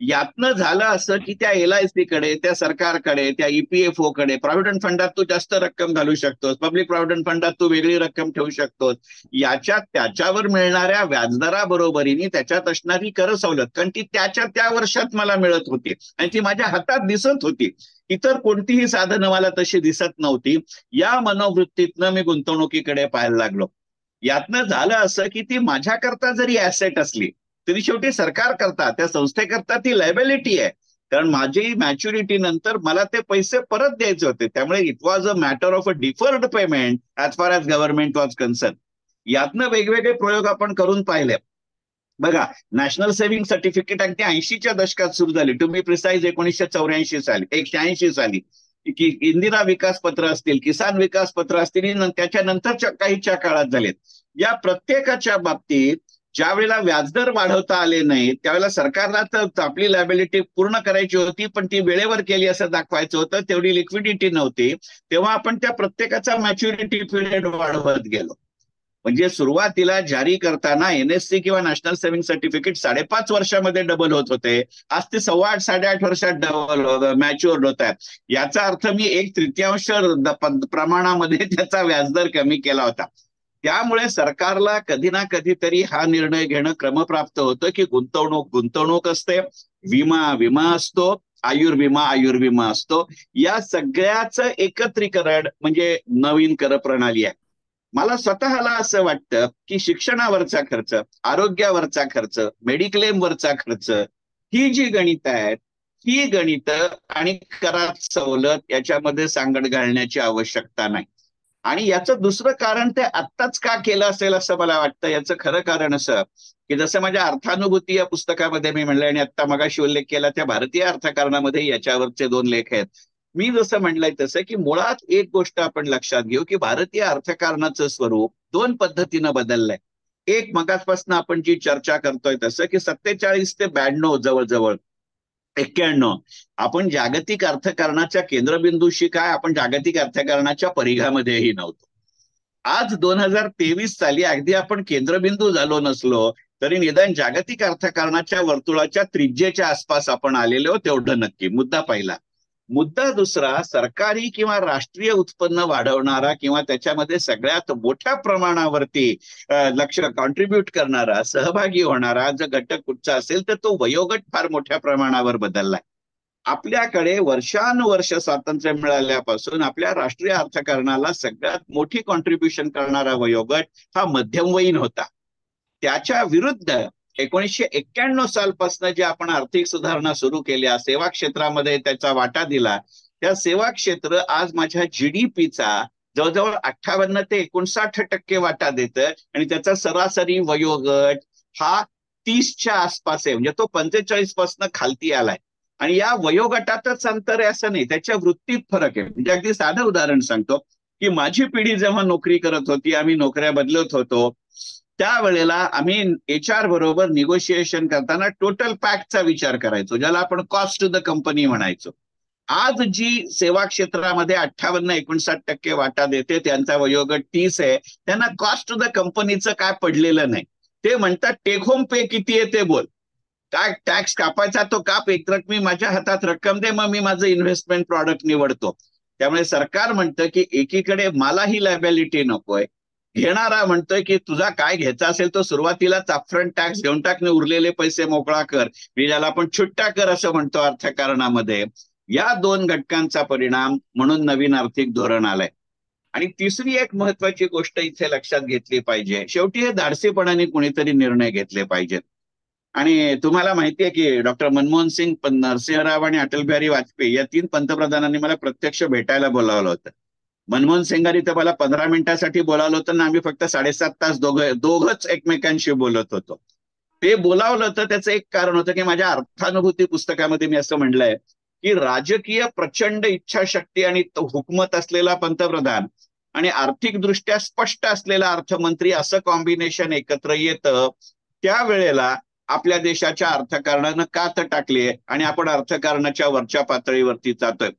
यातनं झालं असं की त्या LIC कडे, त्या सरकारकडे, त्या EPFO कडे, प्रॉव्हिडंट फंडात तू जास्त रक्कम घालू शकतोस, पब्लिक प्रॉव्हिडंट फंडात तू वेगळी रक्कम ठेवू शकतोस, याच्यात त्याच्यावर मिळणाऱ्या व्याजदराबरोबरीने त्याच्यात असणारी कर सवलत, कारण ती त्या वर्षात मला मिळत होती आणि ती माझ्या हातात दिसत होती. इतर कोणतीही साधनं मला तशी दिसत नव्हती. या मनोवृत्तीतनं मी गुंतवणुकीकडे पाहायला लागलो. यातनं झालं असं की ती माझ्याकरता जरी ऍसेट असली तरी शेवटी सरकार करता, त्या संस्थेकरता ती लायबिलिटी आहे. कारण माझी मॅच्युरिटी नंतर मला ते पैसे परत द्यायचे होते. त्यामुळे it was a matter of a deferred payment as फार ॲज गव्हर्नमेंट वॉज कन्सर्न. यातनं वेगवेगळे प्रयोग आपण करून पाहिले. बघा, नॅशनल सेव्हिंग सर्टिफिकेट अगदी 80च्या दशकात सुरू झाली, टू बी प्रिसाइज 1984 साली, 1986 साली. की इंदिरा विकास पत्र असतील, किसान विकास पत्र असतील, त्याच्यानंतरच्या काहीच्या काळात झालेत. या प्रत्येकाच्या बाबतीत ज्या वेळेला व्याजदर वाढवता आले नाहीत त्यावेळेला सरकारला तर आपली लायबिलिटी पूर्ण करायची होती, पण ती वेळेवर केली असं दाखवायचं होतं, तेवढी लिक्विडिटी नव्हती. तेव्हा आपण त्या प्रत्येकाचा मॅच्युरिटी पिरियड वाढवत गेलो. म्हणजे सुरुवातीला जारी करताना NSC किंवा नॅशनल सेव्हिंग सर्टिफिकेट 5.5 वर्षामध्ये डबल होत होते, आज ते 8.25 साडेआठ वर्षात डबल मॅच्युअर्ड होत आहेत. याचा अर्थ मी 1/3 प्रमाणामध्ये त्याचा व्याजदर कमी केला होता. त्यामुळे सरकारला कधी ना कधीतरी हा निर्णय घेणं क्रमप्राप्त होतं की गुंतवणूक असते, विमा असतो, आयुर्विमा असतो. या सगळ्याचं एकत्रीकरण म्हणजे नवीन कर प्रणाली आहे. मला स्वतःला असं वाटतं की शिक्षणावरचा खर्च, आरोग्यावरचा खर्च, मेडिक्लेमवरचा खर्च, ही जी गणित आहेत ही गणित आणि करात सवलत याच्यामध्ये सांगड घालण्याची आवश्यकता नाही. आणि याचं दुसरं कारण ते आत्ताच का केलं असेल असं मला वाटतं. याचं खरं कारण असं की जसं माझ्या अर्थानुभूती या पुस्तकामध्ये मी म्हणलं आणि आता मगाशी उल्लेख केला त्या भारतीय अर्थकारणामध्ये याच्यावरचे 2 लेख आहेत. मी जसं म्हणलंय तसं की मुळात एक गोष्ट आपण लक्षात घेऊ की भारतीय अर्थकारणाचं स्वरूप 2 पद्धतीनं बदललंय. एक मगाचपासून आपण जी चर्चा करतोय तसं की 47 ते 92 जवळजवळ 91 आपण जागतिक अर्थकारणाच्या केंद्रबिंदूशी काय आपण जागतिक अर्थकारणाच्या परिघामध्येही नव्हतो. आज 2023 साली अगदी आपण केंद्रबिंदू झालो नसलो तरी निदान जागतिक अर्थकारणाच्या वर्तुळाच्या त्रिज्येच्या आसपास आपण आलेलो तेवढं नक्की. मुद्दा पहिला. मुद्दा दुसरा, सरकारी किंवा राष्ट्रीय उत्पन्न वाढवणारा किंवा त्याच्यामध्ये सगळ्यात मोठ्या प्रमाणावरती लक्ष कॉन्ट्रीब्युट करणारा सहभागी होणारा जर घटक कुठचा असेल तर तो वयोगट फार मोठ्या प्रमाणावर बदललाय. आपल्याकडे वर्षानुवर्ष स्वातंत्र्य मिळाल्यापासून आपल्या राष्ट्रीय अर्थकारणाला सगळ्यात मोठी कॉन्ट्रीब्युशन करणारा वयोगट हा मध्यमवयीन होता. त्याच्या विरुद्ध 1991 सालपासून जे आपण आर्थिक सुधारणा सुरू केल्या सेवा क्षेत्रामध्ये त्याचा वाटा दिला त्या सेवा क्षेत्र आज माझ्या जीडीपीचा जवळजवळ 58 ते 59% वाटा देतं आणि त्याचा सरासरी वयोगट हा 30च्या आसपास आहे. म्हणजे तो 45 पासून खालती आलाय. आणि या वयोगटातच अंतर आहे असं नाही, त्याच्या वृत्तीत फरक आहे. म्हणजे अगदी साधं उदाहरण सांगतो की माझी पिढी जेव्हा नोकरी करत होती आम्ही नोकऱ्या बदलत होतो त्यावेळेला आम्ही HR बरोबर निगोशिएशन करताना टोटल पॅकचा विचार करायचो ज्याला आपण कॉस्ट टू द कंपनी म्हणायचो. आज जी सेवा क्षेत्रामध्ये 58-59% वाटा देते त्यांचा वयोगट 30 आहे त्यांना कॉस्ट टू द कंपनीचं काय पडलेलं नाही. ते म्हणतात टेक होम पे किती आहे ते बोल, काय टॅक्स कापायचा तो काप, एक रकमी माझ्या हातात रक्कम दे मग मी माझं इन्व्हेस्टमेंट प्रॉडक्ट निवडतो. त्यामुळे सरकार म्हणतं की एकीकडे मलाही लायबिलिटी नकोय, घेणारा म्हणतोय की तुझा काय घ्यायचा असेल तो सुरुवातीलाच अपफ्रंट टॅक्स घेऊन टाक आणि उरलेले पैसे मोकळा कर, मी ज्याला आपण छुट्टा कर असं म्हणतो अर्थकारणामध्ये. या 2 घटकांचा परिणाम म्हणून नवीन आर्थिक धोरण आलंय. आणि तिसरी एक महत्वाची गोष्ट इथे लक्षात घेतली पाहिजे, शेवटी हे धाडसीपणाने कुणीतरी निर्णय घेतले पाहिजेत. आणि तुम्हाला माहितीये की डॉक्टर मनमोहन सिंग, नरसिंहराव आणि अटल बिहारी वाजपेयी या 3 पंतप्रधानांनी मला प्रत्यक्ष भेटायला बोलावलं होतं. मनमोहन सिंगांनी तर मला 15 मिनिटांसाठी बोलावलं होतं ना आम्ही फक्त 7.5 तास दोघंच एकमेकांशी बोलत होतो. ते बोलावलं होतं त्याचं एक कारण होतं की माझ्या अर्थानुभूती पुस्तकामध्ये मी असं म्हणलंय की राजकीय प्रचंड इच्छाशक्ती आणि हुकमत असलेला पंतप्रधान आणि आर्थिक दृष्ट्या स्पष्ट असलेला अर्थमंत्री असं कॉम्बिनेशन एकत्र येतं त्यावेळेला आपल्या देशाच्या अर्थकारणानं कात टाकली आणि आपण अर्थकारणाच्या वरच्या पातळीवरती जातोय.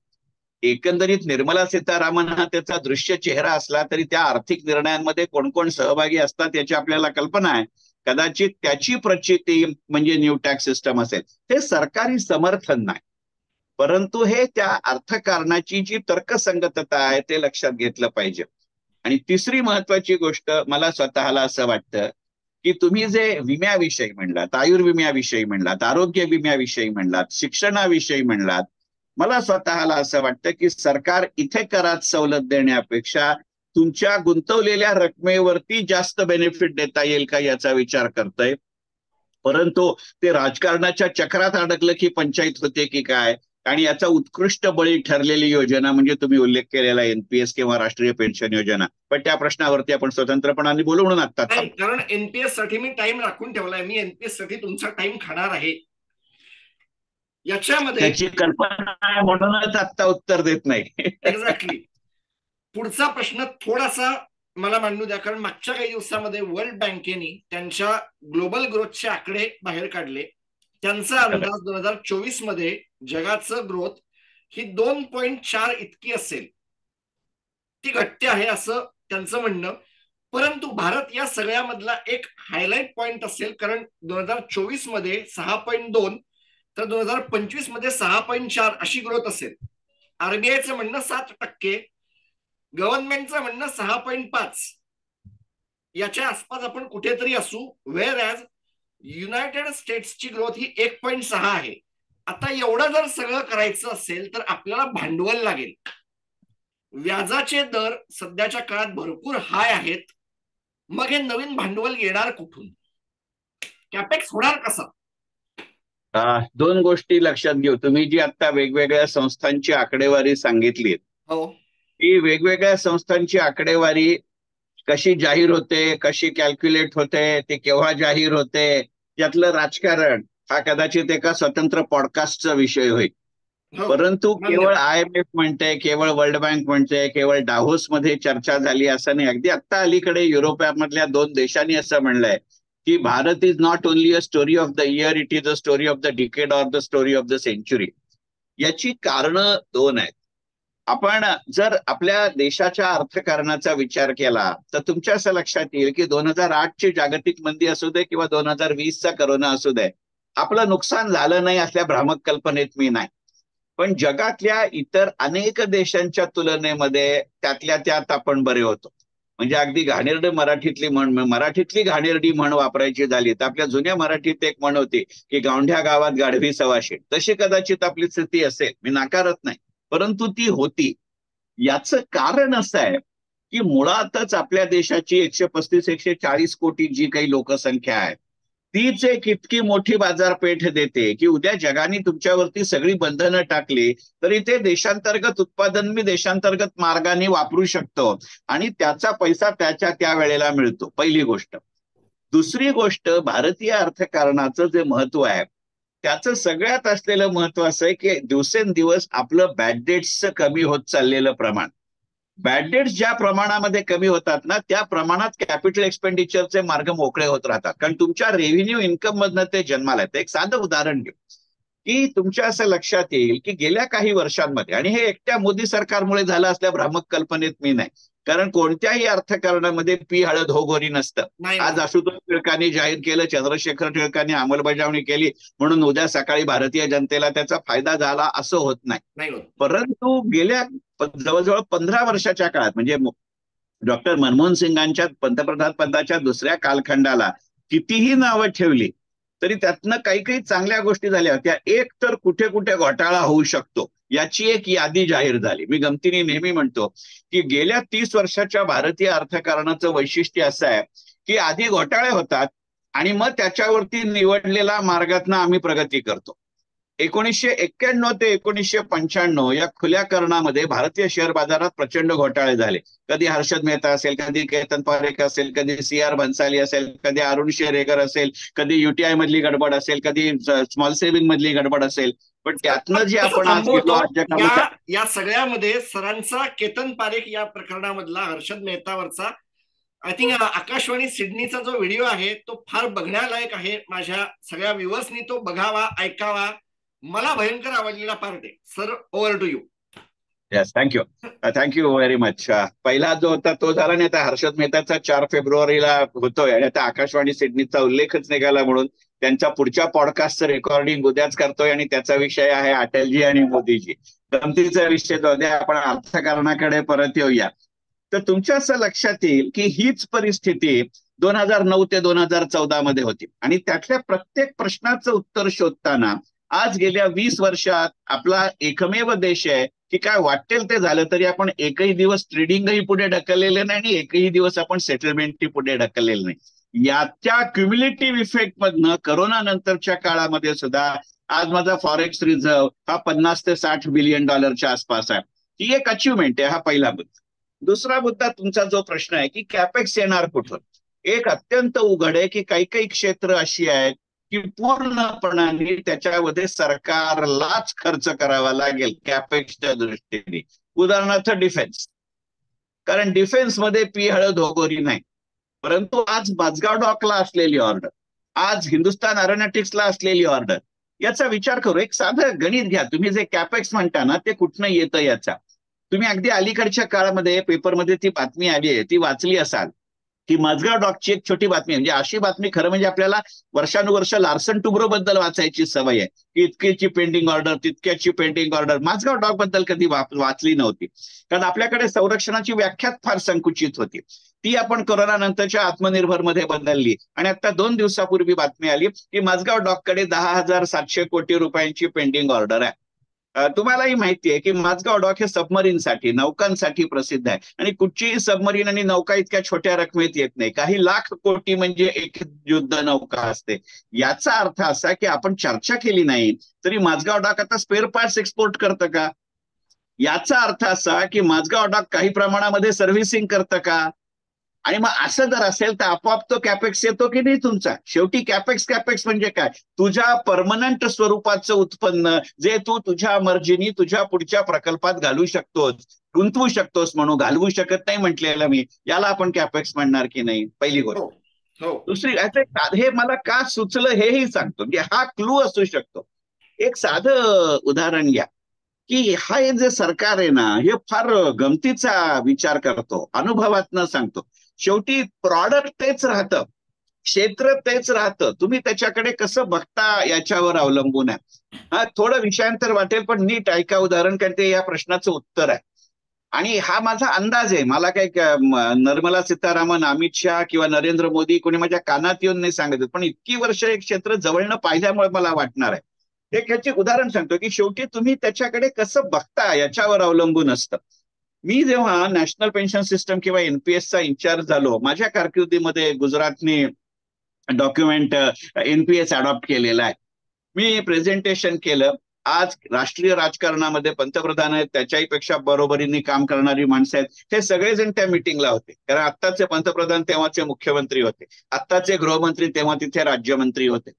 एकंदरीत निर्मला सीतारामन हा त्याचा दृश्य चेहरा असला तरी त्या आर्थिक निर्णयांमध्ये कोण कोण सहभागी असतात याची आपल्याला कल्पना आहे. कदाचित त्याची प्रचिती म्हणजे न्यू टॅक्स सिस्टम असेल. हे सरकारी समर्थन नाही परंतु हे त्या अर्थकारणाची जी तर्कसंगतता आहे ते लक्षात घेतलं पाहिजे. आणि तिसरी महत्वाची गोष्ट मला स्वतःला असं वाटतं की तुम्ही जे विम्याविषयी म्हणलात, आयुर्विम्याविषयी म्हणलात, आरोग्य विम्याविषयी म्हणलात, शिक्षणाविषयी म्हणलात, मला स्वतःला असं वाटतं की सरकार इथे करात सवलत देण्यापेक्षा तुमच्या गुंतवलेल्या रकमेवरती जास्त बेनिफिट देता येईल का याचा विचार करतोय. परंतु ते राजकारणाच्या चक्रात अडकलं की पंचायत होते की काय. आणि याचा उत्कृष्ट बळी ठरलेली योजना म्हणजे तुम्ही उल्लेख केलेला NPS किंवा राष्ट्रीय पेन्शन योजना. पण त्या प्रश्नावरती आपण स्वतंत्रपणाने बोलू म्हणून आता कारण NPS साठी मी टाइम राखून ठेवलाय. मी NPS साठी तुमचा टाइम खाणार आहे. याच्यामध्ये त्याची कल्पना म्हणूनच आता उत्तर देत नाही. एक्झॅक्टली. पुढचा प्रश्न थोडासा मला मांडू द्या कारण मागच्या काही दिवसामध्ये वर्ल्ड बँकेने त्यांच्या ग्लोबल ग्रोथचे आकडे बाहेर काढले. त्यांचा अंदाज 2024 मध्ये जगाचं ग्रोथ ही 2.4 इतकी असेल. ती घटते आहे असं त्यांचं म्हणणं. परंतु भारत या सगळ्यामधला एक हायलाइट पॉइंट असेल कारण 2024 मध्ये 6.2 तर 2025 मध्ये 6.4 अशी ग्रोथ असेल. RBIचं म्हणणं 7%, गव्हर्नमेंटचं म्हणणं 6.5 याच्या आसपास आपण कुठेतरी असू. वेअर ॲज युनायटेड स्टेट्सची ग्रोथ ही 1.6 आहे. आता एवढं जर सगळं करायचं असेल तर आपल्याला भांडवल लागेल. व्याजाचे दर सध्याच्या काळात भरपूर हाय आहेत. मग हे नवीन भांडवल येणार कुठून, कॅपेक्स होणार कसा. दोन गोष्टी लक्षात घेऊ. तुम्ही जी आता वेगवेगळ्या संस्थांची आकडेवारी सांगितली, हो. ही वेगवेगळ्या संस्थांची आकडेवारी कशी जाहीर होते, कशी कॅल्क्युलेट होते, ते केव्हा जाहीर होते, यातलं राजकारण हा कदाचित एका स्वतंत्र पॉडकास्टचा विषय होईल. हो. परंतु मान्य. केवळ IMF म्हणते, केवळ वर्ल्ड बँक म्हणते, केवळ डाव्होस मध्ये चर्चा झाली असं नाही. अगदी आता अलीकडे युरोपामधल्या 2 देशांनी असं म्हणलंय की Bharat is not only a story of the year, it is a story of the decade or the story of the century. याची कारणं 2 आहेत. आपण जर आपल्या देशाच्या अर्थकारणाचा विचार केला तर तुमच्या असं लक्षात येईल की 2008ची जागतिक मंदी असू दे किंवा 2020चा करोना असू दे, आपलं नुकसान झालं नाही असल्या भ्रामक कल्पनेत मी नाही. पण जगातल्या इतर अनेक देशांच्या तुलनेमध्ये त्यातल्या त्यात आपण बरे होतो. म्हणजे अगदी घाणेरडे मराठीतली घाणेरडी म्हण वापरायची झाली तर आपल्या जुन्या मराठीत एक म्हण होती की गावंढ्या गावात गाढवी सवाशे. तशी कदाचित आपली स्थिती असेल, मी नाकारत नाही, परंतु ती होती. याचं कारण असं आहे की मुळातच आपल्या देशाची 135-140 कोटी जी काही लोकसंख्या आहे, तीच एक इतकी मोठी बाजारपेठ देते की उद्या जगाने तुमच्यावरती सगळी बंधनं टाकली तरी ते देशांतर्गत उत्पादन मी देशांतर्गत मार्गाने वापरू शकतो आणि त्याचा पैसा त्याच्या त्या वेळेला मिळतो. पहिली गोष्ट. दुसरी गोष्ट, भारतीय अर्थकारणाचं जे महत्व आहे त्याचं सगळ्यात असलेलं महत्व असं आहे की दिवसेंदिवस आपलं बॅड डेट्सचं कमी होत चाललेलं प्रमाण. बॅड डेट्स ज्या प्रमाणामध्ये कमी होतात ना, त्या प्रमाणात कॅपिटल एक्सपेंडिचरचे मार्ग मोकळे होत राहतात. कारण तुमच्या रेव्हेन्यू इन्कम मधनं ते जन्माला येतं. एक साधं उदाहरण घेऊ की तुमच्या असं लक्षात येईल की गेल्या काही वर्षांमध्ये, आणि हे एकट्या मोदी सरकारमुळे झालं असल्या भ्रामक कल्पनेत मी नाही, कारण कोणत्याही अर्थकारणामध्ये पी हळद हो गोरी नसतं. नाही आज ना. आशुतोष टिळकांनी जाहीर केलं, चंद्रशेखर टिळकांनी अंमलबजावणी केली म्हणून उद्या सकाळी भारतीय जनतेला त्याचा फायदा झाला असं होत नाही. नाही होत. परंतु गेल्या जवळजवळ 15 वर्षाच्या काळात, म्हणजे डॉक्टर मनमोहन सिंगांच्या पंतप्रधान पदाच्या दुसऱ्या कालखंडाला कितीही नावं ठेवली तरी त्यातनं काही काही चांगल्या गोष्टी झाल्या होत्या. एक तर कुठे कुठे घोटाळा होऊ शकतो याची एक यादी जाहीर झाली. मी गमतीने नेहमी म्हणतो की गेल्या 30 वर्षाच्या भारतीय अर्थकारणाचं वैशिष्ट्य असं आहे की आधी घोटाळे होतात आणि मग त्याच्यावरती निवडलेल्या मार्गातनं आम्ही प्रगती करतो. 1991 ते 1995 या खुल्या करणामध्ये भारतीय शेअर बाजारात प्रचंड घोटाळे झाले. कधी हर्षद मेहता असेल, कधी केतन पारेख असेल, कधी CR भन्साली असेल, कधी अरुण शेरेकर असेल, कधी UTI मधली गडबड असेल, कधी स्मॉल सेव्हिंग मधली गडबड असेल. पण त्यातनं जे आपण आज गेलो आज या या सगळ्यामध्ये सरांचा केतन पारेख या प्रकरणामधला हर्षद मेहतावरचा आय थिंक आकाशवाणी सिडनीचा जो व्हिडिओ आहे तो फार बघण्यालायक आहे. माझ्या सगळ्या व्ह्युअर्सनी तो बघावा, ऐकावा. मला भयंकर आवडलेला पार्ट आहे. Sir, over to you. Yes, thank you very much. पहिला जो होता तो झाला नाही. आता हर्षद मेहताचा 4 फेब्रुवारीला होतोय आणि आता आकाशवाणी सिडनीचा उल्लेखच निघाला म्हणून त्यांच्या पुढच्या पॉडकास्टचं रेकॉर्डिंग उद्याच करतोय आणि त्याचा विषय आहे अटलजी आणि मोदीजी. गमतीचा विषय जो आहे, आपण अर्थकारणाकडे परत येऊया. तर तुमच्या असं लक्षात येईल की हीच परिस्थिती 2009 ते 2014 मध्ये होती आणि त्यातल्या प्रत्येक प्रश्नाचं उत्तर शोधताना आज गेल्या 20 वर्षात आपला एकमेव देश आहे की काय वाटेल ते झालं तरी आपण एकही दिवस ट्रेडिंगही पुढे ढकललेले नाही आणि एकही दिवस आपण सेटलमेंटही पुढे ढकललेलं नाही. याच्या क्युम्युलेटिव्ह इफेक्ट मधनं करोना नंतरच्या काळामध्ये सुद्धा आज माझा फॉरेक्स रिझर्व्ह हा 50 ते 60 बिलियन डॉलरच्या आसपास आहे. ही एक अचिव्हमेंट आहे. हा पहिला मुद्दा. दुसरा मुद्दा तुमचा जो प्रश्न आहे की कॅपेक्स येणार कुठून, एक अत्यंत उघड आहे की काही काही क्षेत्र अशी आहेत की पूर्णपणाने त्याच्यामध्ये सरकारलाच खर्च करावा लागेल कॅपेक्सच्या दृष्टीने. उदाहरणार्थ डिफेन्स, कारण डिफेन्समध्ये पी हळद होगोरी नाही. परंतु आज माझगाव डॉकला असलेली ऑर्डर, आज हिंदुस्थान एरोनॉटिक्सला असलेली ऑर्डर, याचा विचार करू. एक साधं गणित घ्या. तुम्ही जे कॅपेक्स म्हणता ना ते कुठनं येतं याचा. तुम्ही अगदी अलीकडच्या काळामध्ये पेपरमध्ये ती बातमी आली आहे, ती वाचली असाल की माझगाव डॉकची एक छोटी बातमी, म्हणजे अशी बातमी खरं म्हणजे आपल्याला वर्षानुवर्ष लार्सन टुब्रो बद्दल वाचायची सवय आहे की इतकीची पेंडिंग ऑर्डर, तितक्याची पेंडिंग ऑर्डर. माझगाव डॉक बद्दल कधी वाचली नव्हती कारण आपल्याकडे संरक्षणाची व्याख्याच फार संकुचित होती. ती आपण कोरोना नंतरच्या आत्मनिर्भर मध्ये बदलली आणि आता 2 दिवसापूर्वी बातमी आली की माझगाव डॉककडे 10,700 कोटी रुपयांची पेंडिंग ऑर्डर आहे. तुम्हालाही माहिती आहे की माझगाव डॉक हे सबमरीनसाठी, नौकांसाठी प्रसिद्ध आहे. आणि कुठचीही सबमरीन आणि नौका इतक्या छोट्या रकमेत येत नाही. काही लाख कोटी म्हणजे एक युद्ध नौका असते. याचा अर्थ असा की आपण चर्चा केली नाही तरी माझगाव डॉक आता स्पेअर पार्ट्स एक्सपोर्ट करतं का? याचा अर्थ असा की माझगाव डॉक काही प्रमाणामध्ये सर्व्हिसिंग करतं का? आणि मग असं जर असेल तर आपोआप तो कॅपेक्स येतो की नाही तुमचा? शेवटी कॅपेक्स कॅपेक्स म्हणजे काय? तुझ्या परमनंट स्वरूपाचं उत्पन्न जे तू तुझ्या मर्जीनी तुझ्या पुढच्या प्रकल्पात घालू शकतोस, गुंतवू शकतोस. म्हणून घालवू शकत नाही म्हटलेलं मी, याला आपण कॅपेक्स म्हणणार की नाही? पहिली गोष्ट. दुसरी, हे मला का सुचलं हेही सांगतो, की हा क्लू असू शकतो. एक साधं उदाहरण घ्या की हा जे सरकार आहे ना, हे फार गमतीचा विचार करतो, अनुभवातनं सांगतो. शेवटी प्रॉडक्ट तेच राहतं, क्षेत्र तेच राहतं, तुम्ही त्याच्याकडे कसं बघता याच्यावर अवलंबून आहे. हा थोडं विषयांतर वाटेल पण नीट ऐका उदाहरण, कारण ते या प्रश्नाचं उत्तर आहे. आणि हा माझा अंदाज आहे, मला काही निर्मला सीतारामन, अमित शहा किंवा नरेंद्र मोदी कोणी माझ्या कानात येऊन नाही सांगत, पण इतकी वर्ष एक क्षेत्र जवळनं पाहिल्यामुळे मला वाटणार आहे. एक ह्याचे उदाहरण सांगतो की शेवटी तुम्ही त्याच्याकडे कसं बघता याच्यावर अवलंबून असतं. मी जेव्हा नॅशनल पेन्शन सिस्टम किंवा एनपीएसचा इन्चार्ज झालो, माझ्या कारकिर्दीमध्ये गुजरातने डॉक्युमेंट एनपीएस अडॉप्ट केलेला आहे. मी प्रेझेंटेशन केलं. आज राष्ट्रीय राजकारणामध्ये पंतप्रधान आहेत, त्याच्याही पेक्षा बरोबरीने काम करणारी माणसं आहेत, हे सगळेजण त्या मिटिंगला होते. कारण आत्ताचे पंतप्रधान तेव्हाचे मुख्यमंत्री होते, आत्ताचे गृहमंत्री तेव्हा तिथे राज्यमंत्री होते.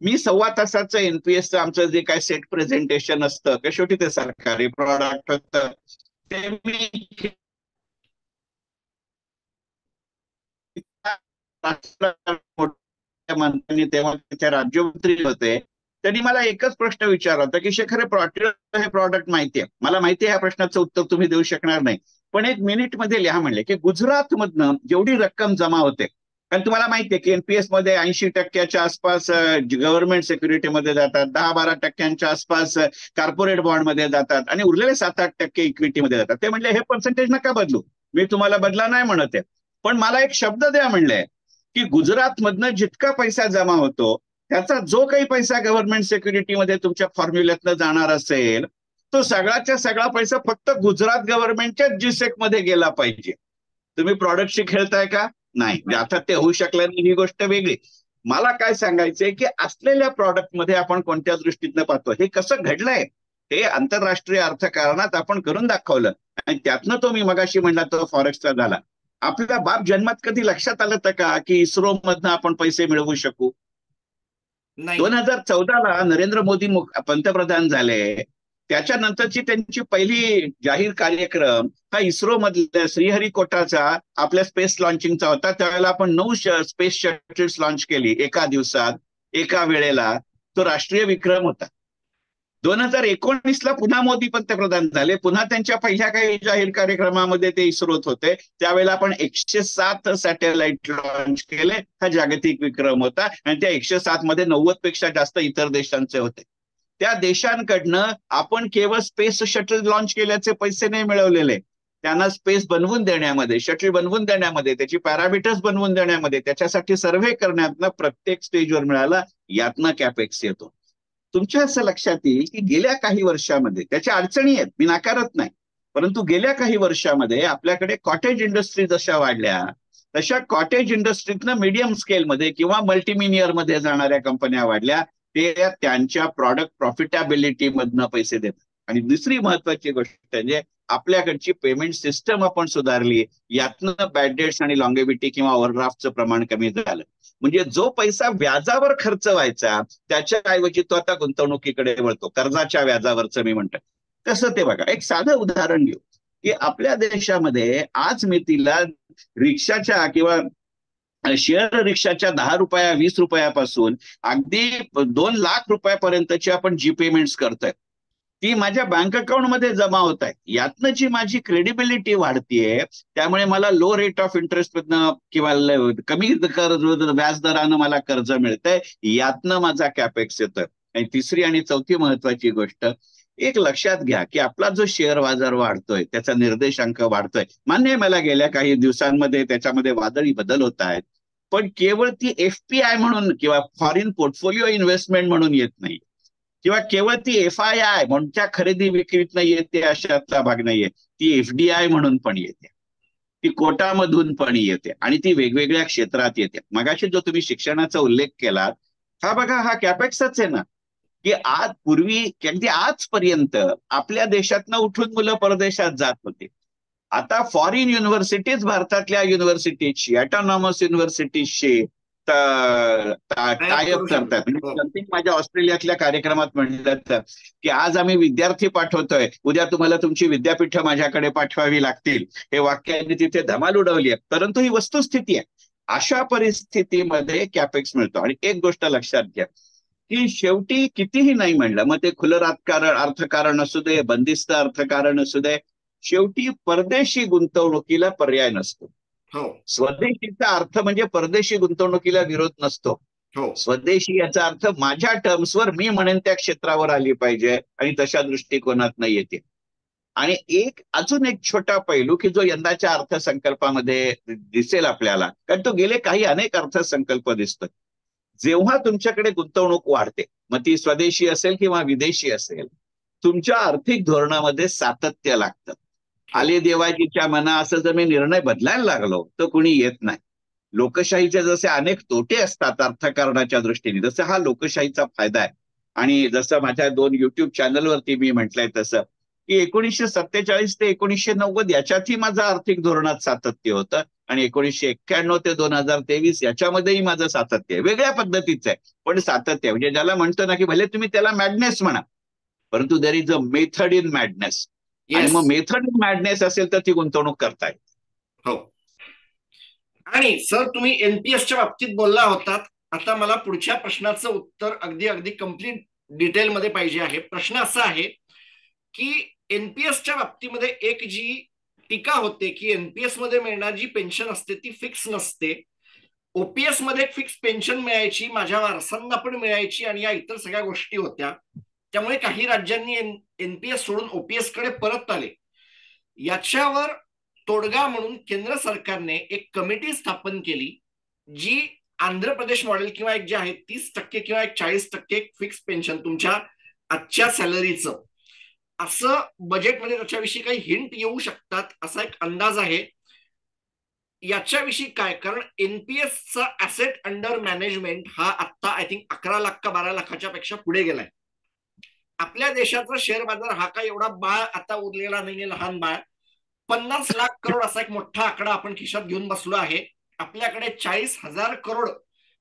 मी 1.25 तासाचं एनपीएसचं आमचं जे काय सेट प्रेझेंटेशन असतं, ते शेवटी ते सरकारी प्रॉडक्ट होतं, ते मी मंत्र्यांनी तेव्हा तिथे राज्यमंत्री होते, त्यांनी मला एकच प्रश्न विचारला होता की शेखर हे प्रॉडक्ट माहितीये, मला माहितीये ह्या प्रश्नाचं उत्तर तुम्ही देऊ शकणार नाही, पण 1 मिनिटमध्ये लिहा म्हणले की गुजरात मधनं जेवढी रक्कम जमा होते, कारण तुम्हाला माहितीये की एनपीएस मध्ये 80% आसपास गव्हर्नमेंट सिक्युरिटीमध्ये जातात, 10-12% आसपास कॉर्पोरेट बॉन्डमध्ये जातात आणि उरलेले 7-8% इक्विटीमध्ये जातात. ते म्हणले हे पर्सेंटेज नका बदलू, मी तुम्हाला बदला नाही म्हणत आहे, पण मला एक शब्द द्या म्हणले की गुजरात मधनं जितका पैसा जमा होतो त्याचा जो काही पैसा गव्हर्नमेंट सिक्युरिटीमध्ये तुमच्या फॉर्म्युल्यातनं जाणार असेल, तो सगळ्याच्या सगळा पैसा फक्त गुजरात गव्हर्नमेंटच्या जीसेक मध्ये गेला पाहिजे. तुम्ही प्रॉडक्टशी खेळताय का? नाही. आता ते होऊ शकलं नाही ही गोष्ट वेगळी. मला काय सांगायचंय की असलेल्या प्रॉडक्ट मध्ये आपण कोणत्या दृष्टीतनं पाहतो, हे कसं घडलंय हे आंतरराष्ट्रीय अर्थकारणात आपण करून दाखवलं. आणि त्यातनं तो मी मगाशी म्हणला तो फॉरेक्सचा झाला. आपल्या बाप जन्मात कधी लक्षात आलं तर का की इस्रो मधनं आपण पैसे मिळवू शकू? 2014ला नरेंद्र मोदी पंतप्रधान झाले, त्याच्यानंतरची त्यांची पहिली जाहीर कार्यक्रम हा इस्रो मधल्या श्रीहरिकोटाचा आपल्या स्पेस लॉन्चिंगचा होता. त्यावेळेला आपण 9 स्पेस शटल्स लॉन्च केली एका दिवसात, एका वेळेला. तो राष्ट्रीय विक्रम होता. 2019ला पुन्हा मोदी पंतप्रधान झाले, पुन्हा त्यांच्या पहिल्या काही जाहीर कार्यक्रमामध्ये ते इस्रोत होते. त्यावेळेला आपण 107 सॅटेलाइट लॉन्च केले, हा जागतिक विक्रम होता. आणि त्या 107 मध्ये 90 पेक्षा जास्त इतर देशांचे होते. त्या देशांकडनं आपण केवळ स्पेस शटल लॉन्च केल्याचे पैसे नाही मिळवलेले, त्यांना स्पेस बनवून देण्यामध्ये, शटल बनवून देण्यामध्ये, त्याची पॅरामीटर्स बनवून देण्यामध्ये, त्याच्यासाठी सर्व्हे करण्यातनं प्रत्येक स्टेजवर मिळाला. यातनं कॅपेक्स येतो. तुमच्या असं लक्षात येईल की गेल्या काही वर्षामध्ये त्याच्या अडचणी आहेत, मी नाकारत नाही, परंतु गेल्या काही वर्षामध्ये आपल्याकडे कॉटेज इंडस्ट्री जशा वाढल्या तशा कॉटेज इंडस्ट्रीतनं मीडियम स्केलमध्ये किंवा मल्टीमिनियर मध्ये जाणाऱ्या कंपन्या वाढल्या. ते त्यांच्या प्रॉडक्ट प्रॉफिटेबिलिटी मधनं पैसे देतात. आणि दुसरी महत्वाची गोष्ट म्हणजे आपल्याकडची पेमेंट सिस्टम आपण सुधारली, यातनं बॅड डेट्स आणि लॉंगेबिलिटी किंवा ओव्हरड्राफ्टचं प्रमाण कमी झालं. म्हणजे जो पैसा व्याजावर खर्च व्हायचा त्याच्या ऐवजी तो आता गुंतवणुकीकडे वळतो, कर्जाच्या व्याजावरचं मी म्हणतो. कसं ते बघा, एक साधं उदाहरण घेऊ की आपल्या देशामध्ये आज मितीला रिक्षाच्या किंवा शेअर रिक्षाच्या 10 रुपया 20 रुपयापासून अगदी 2 लाख रुपयापर्यंतची आपण जी पेमेंट्स करतोय, ती माझ्या बँक अकाउंटमध्ये जमा होत आहे. यातनं जी माझी क्रेडिबिलिटी वाढतीये, त्यामुळे मला लो रेट ऑफ इंटरेस्ट मधनं किंवा कमी व्याज दरानं मला कर्ज मिळतंय, यातनं माझा कॅपेक्स येतोय. आणि तिसरी आणि चौथी महत्वाची गोष्ट एक लक्षात घ्या की आपला जो शेअर बाजार वाढतोय त्याचा निर्देशांक वाढतोय. मान्य आहे मला गेल्या काही दिवसांमध्ये त्याच्यामध्ये वादळी बदल होत आहेत, पण केवळ ती एफपीआय म्हणून किंवा फॉरिन पोर्टफोलिओ इन्व्हेस्टमेंट म्हणून येत नाही. किंवा केवळ ती FII म्हणच्या खरेदी विक्रीतनं येते अशातला भाग नाहीये. ती FDI म्हणून पण येते, ती कोटामधून पण येते आणि ती वेगवेगळ्या क्षेत्रात येते. मगाशी जो तुम्ही शिक्षणाचा उल्लेख केलात, हा बघा, हा कॅपेक्सच आहे ना. की आज पूर्वी अगदी आजपर्यंत आपल्या देशातनं उठून मुलं परदेशात जात होते. आता फॉरेन युनिव्हर्सिटीज भारतातल्या युनिव्हर्सिटीजशी, ऑटोनॉमस युनिव्हर्सिटीजशी टायअप करू करतात. शकतो. म्हणजे समथिंग माझ्या ऑस्ट्रेलियातल्या कार्यक्रमात म्हणलं तर की आज आम्ही विद्यार्थी पाठवतोय, उद्या तुम्हाला तुमची विद्यापीठं माझ्याकडे पाठवावी लागतील. हे वाक्याने तिथे धमाल उडवली आहे, परंतु ही वस्तुस्थिती आहे. अशा परिस्थितीमध्ये कॅपेक्स मिळतो. आणि एक गोष्ट लक्षात घ्या की शेवटी कितीही नाही म्हणलं, मग ते खुलं राजकारण अर्थकारण असू दे, बंदिस्त अर्थकारण असू दे, शेवटी परदेशी गुंतवणुकीला पर्याय नसतो. हो स्वदेशीचा अर्थ म्हणजे परदेशी गुंतवणुकीला विरोध नसतो. हो स्वदेशी याचा अर्थ माझ्या टर्म्सवर मी म्हणेन त्या क्षेत्रावर आली पाहिजे आणि तशा दृष्टिकोनात येते. आणि अजून एक छोटा पैलू की जो यंदाच्या अर्थसंकल्पामध्ये दिसेल आपल्याला, कारण तो गेले काही अनेक अर्थसंकल्प दिसतात. जेव्हा तुमच्याकडे गुंतवणूक वाढते, मग ती स्वदेशी असेल किंवा विदेशी असेल, तुमच्या आर्थिक धोरणामध्ये सातत्य लागतं. आले देवाजीच्या मना असं जर मी निर्णय बदलायला लागलो तर कुणी येत नाही. लोकशाहीचे जसे अनेक तोटे असतात अर्थकारणाच्या दृष्टीने, जसं हा लोकशाहीचा फायदा आहे. आणि जसं माझ्या 2 युट्यूब चॅनलवरती मी म्हटलंय तसं की 1947 ते 1990 याच्यातही माझं आर्थिक धोरणात सातत्य होतं आणि 1991 ते 2023 याच्यामध्येही माझं सातत्य आहे. वेगळ्या पद्धतीचं आहे, पण सातत्य म्हणजे ज्याला म्हणतो ना की भले तुम्ही त्याला मॅडनेस म्हणा, परंतु there is a method in madness. आणि मग मेथड इन मॅडनेस असेल तर ती गुंतवणूक करताय. हो. आणि सर तुम्ही NPSच्या बाबतीत बोलला होतात. आता मला पुढच्या प्रश्नाचं उत्तर अगदी अगदी कम्प्लीट डिटेलमध्ये पाहिजे आहे. प्रश्न असा आहे की NPSच्या बाबतीमध्ये एक जी टीका होते की NPS मध्ये मिळणारी जी पेन्शन असते ती फिक्स नसते. OPS मध्ये फिक्स पेन्शन मिळायची, माझ्या वारसांना पण मिळायची आणि या इतर सगळ्या गोष्टी होत्या. त्यामुळे काही राज्यांनी NPS सोडून OPS कडे परत आले. याच्यावर तोडगा म्हणून केंद्र सरकारने एक कमिटी स्थापन केली, जी आंध्र प्रदेश मॉडेल किंवा एक जे आहे 30% किंवा एक 40% फिक्स पेन्शन तुमच्या आजच्या सॅलरीचं, असं बजेटमध्ये त्याच्याविषयी काही हिंट येऊ शकतात असा एक अंदाज आहे. याच्याविषयी काय, कारण NPSचा ऍसेट अंडर मॅनेजमेंट हा आता आय थिंक 11 लाख का 12 लाखाच्या पेक्षा पुढे गेलाय. आपल्या देशाचा शेअर बाजार हा काय एवढा बाळ आता उरलेला नाहीये, लहान बाळ. 50 लाख करोड असा एक मोठा आकडा आपण खिशात घेऊन बसलो आहे. आपल्याकडे 40,000 करोड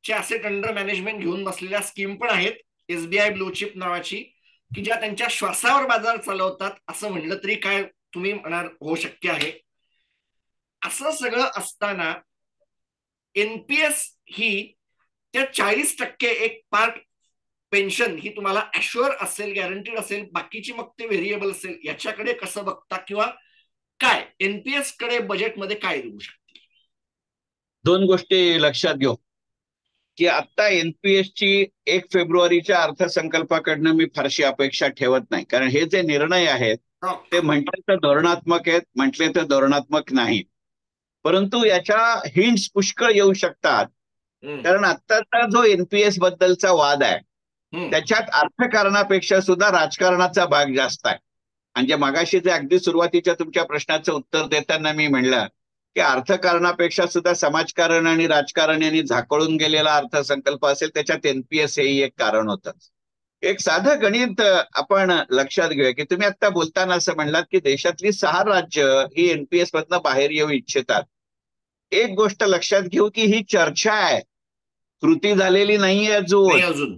चे ऍसेट अंडर मॅनेजमेंट घेऊन बसलेल्या स्कीम पण आहेत, SBI ब्लू चिप नावाची, की ज्या त्यांच्या श्वासावर बाजार चालवतात असं म्हणलं तरी काय तुम्ही म्हणाल हो शक्य आहे. असं सगळं असताना NPS ही त्या 40% एक पार्ट पेन्शन ही तुम्हाला अश्युअर असेल, गॅरंटीड असेल, बाकीची मग ते व्हेरिएबल असेल, याच्याकडे कसं बघता किंवा काय NPS कडे बजेटमध्ये काय देऊ शकते? 2 गोष्टी लक्षात घेऊ की आता NPS ची 1 फेब्रुवारीच्या अर्थसंकल्पाकडनं मी फारशी अपेक्षा ठेवत नाही, कारण हे जे निर्णय आहेत ते म्हटले तर धोरणात्मक आहेत, म्हटले तर धोरणात्मक नाही, परंतु याच्या हिंट्स पुष्कळ येऊ शकतात. कारण आत्ताचा जो NPS बद्दलचा वाद आहे त्याच्यात अर्थकारणापेक्षा सुद्धा राजकारणाचा भाग जास्त आहे. म्हणजे मगाशी जे अगदी सुरुवातीच्या तुमच्या प्रश्नाचं उत्तर देताना मी म्हणलं की अर्थकारणापेक्षा सुद्धा समाजकारण आणि राजकारण यांनी झाकळून गेलेला अर्थसंकल्प असेल, त्याच्यात NPS हेही एक कारण होतं. एक साधं गणित आपण लक्षात घेऊया की तुम्ही आता बोलताना असं म्हणलात की देशातली 6 राज्य ही NPS मधनं बाहेर येऊ इच्छितात. एक गोष्ट लक्षात घेऊ की ही चर्चा आहे, कृती झालेली नाहीये अजून.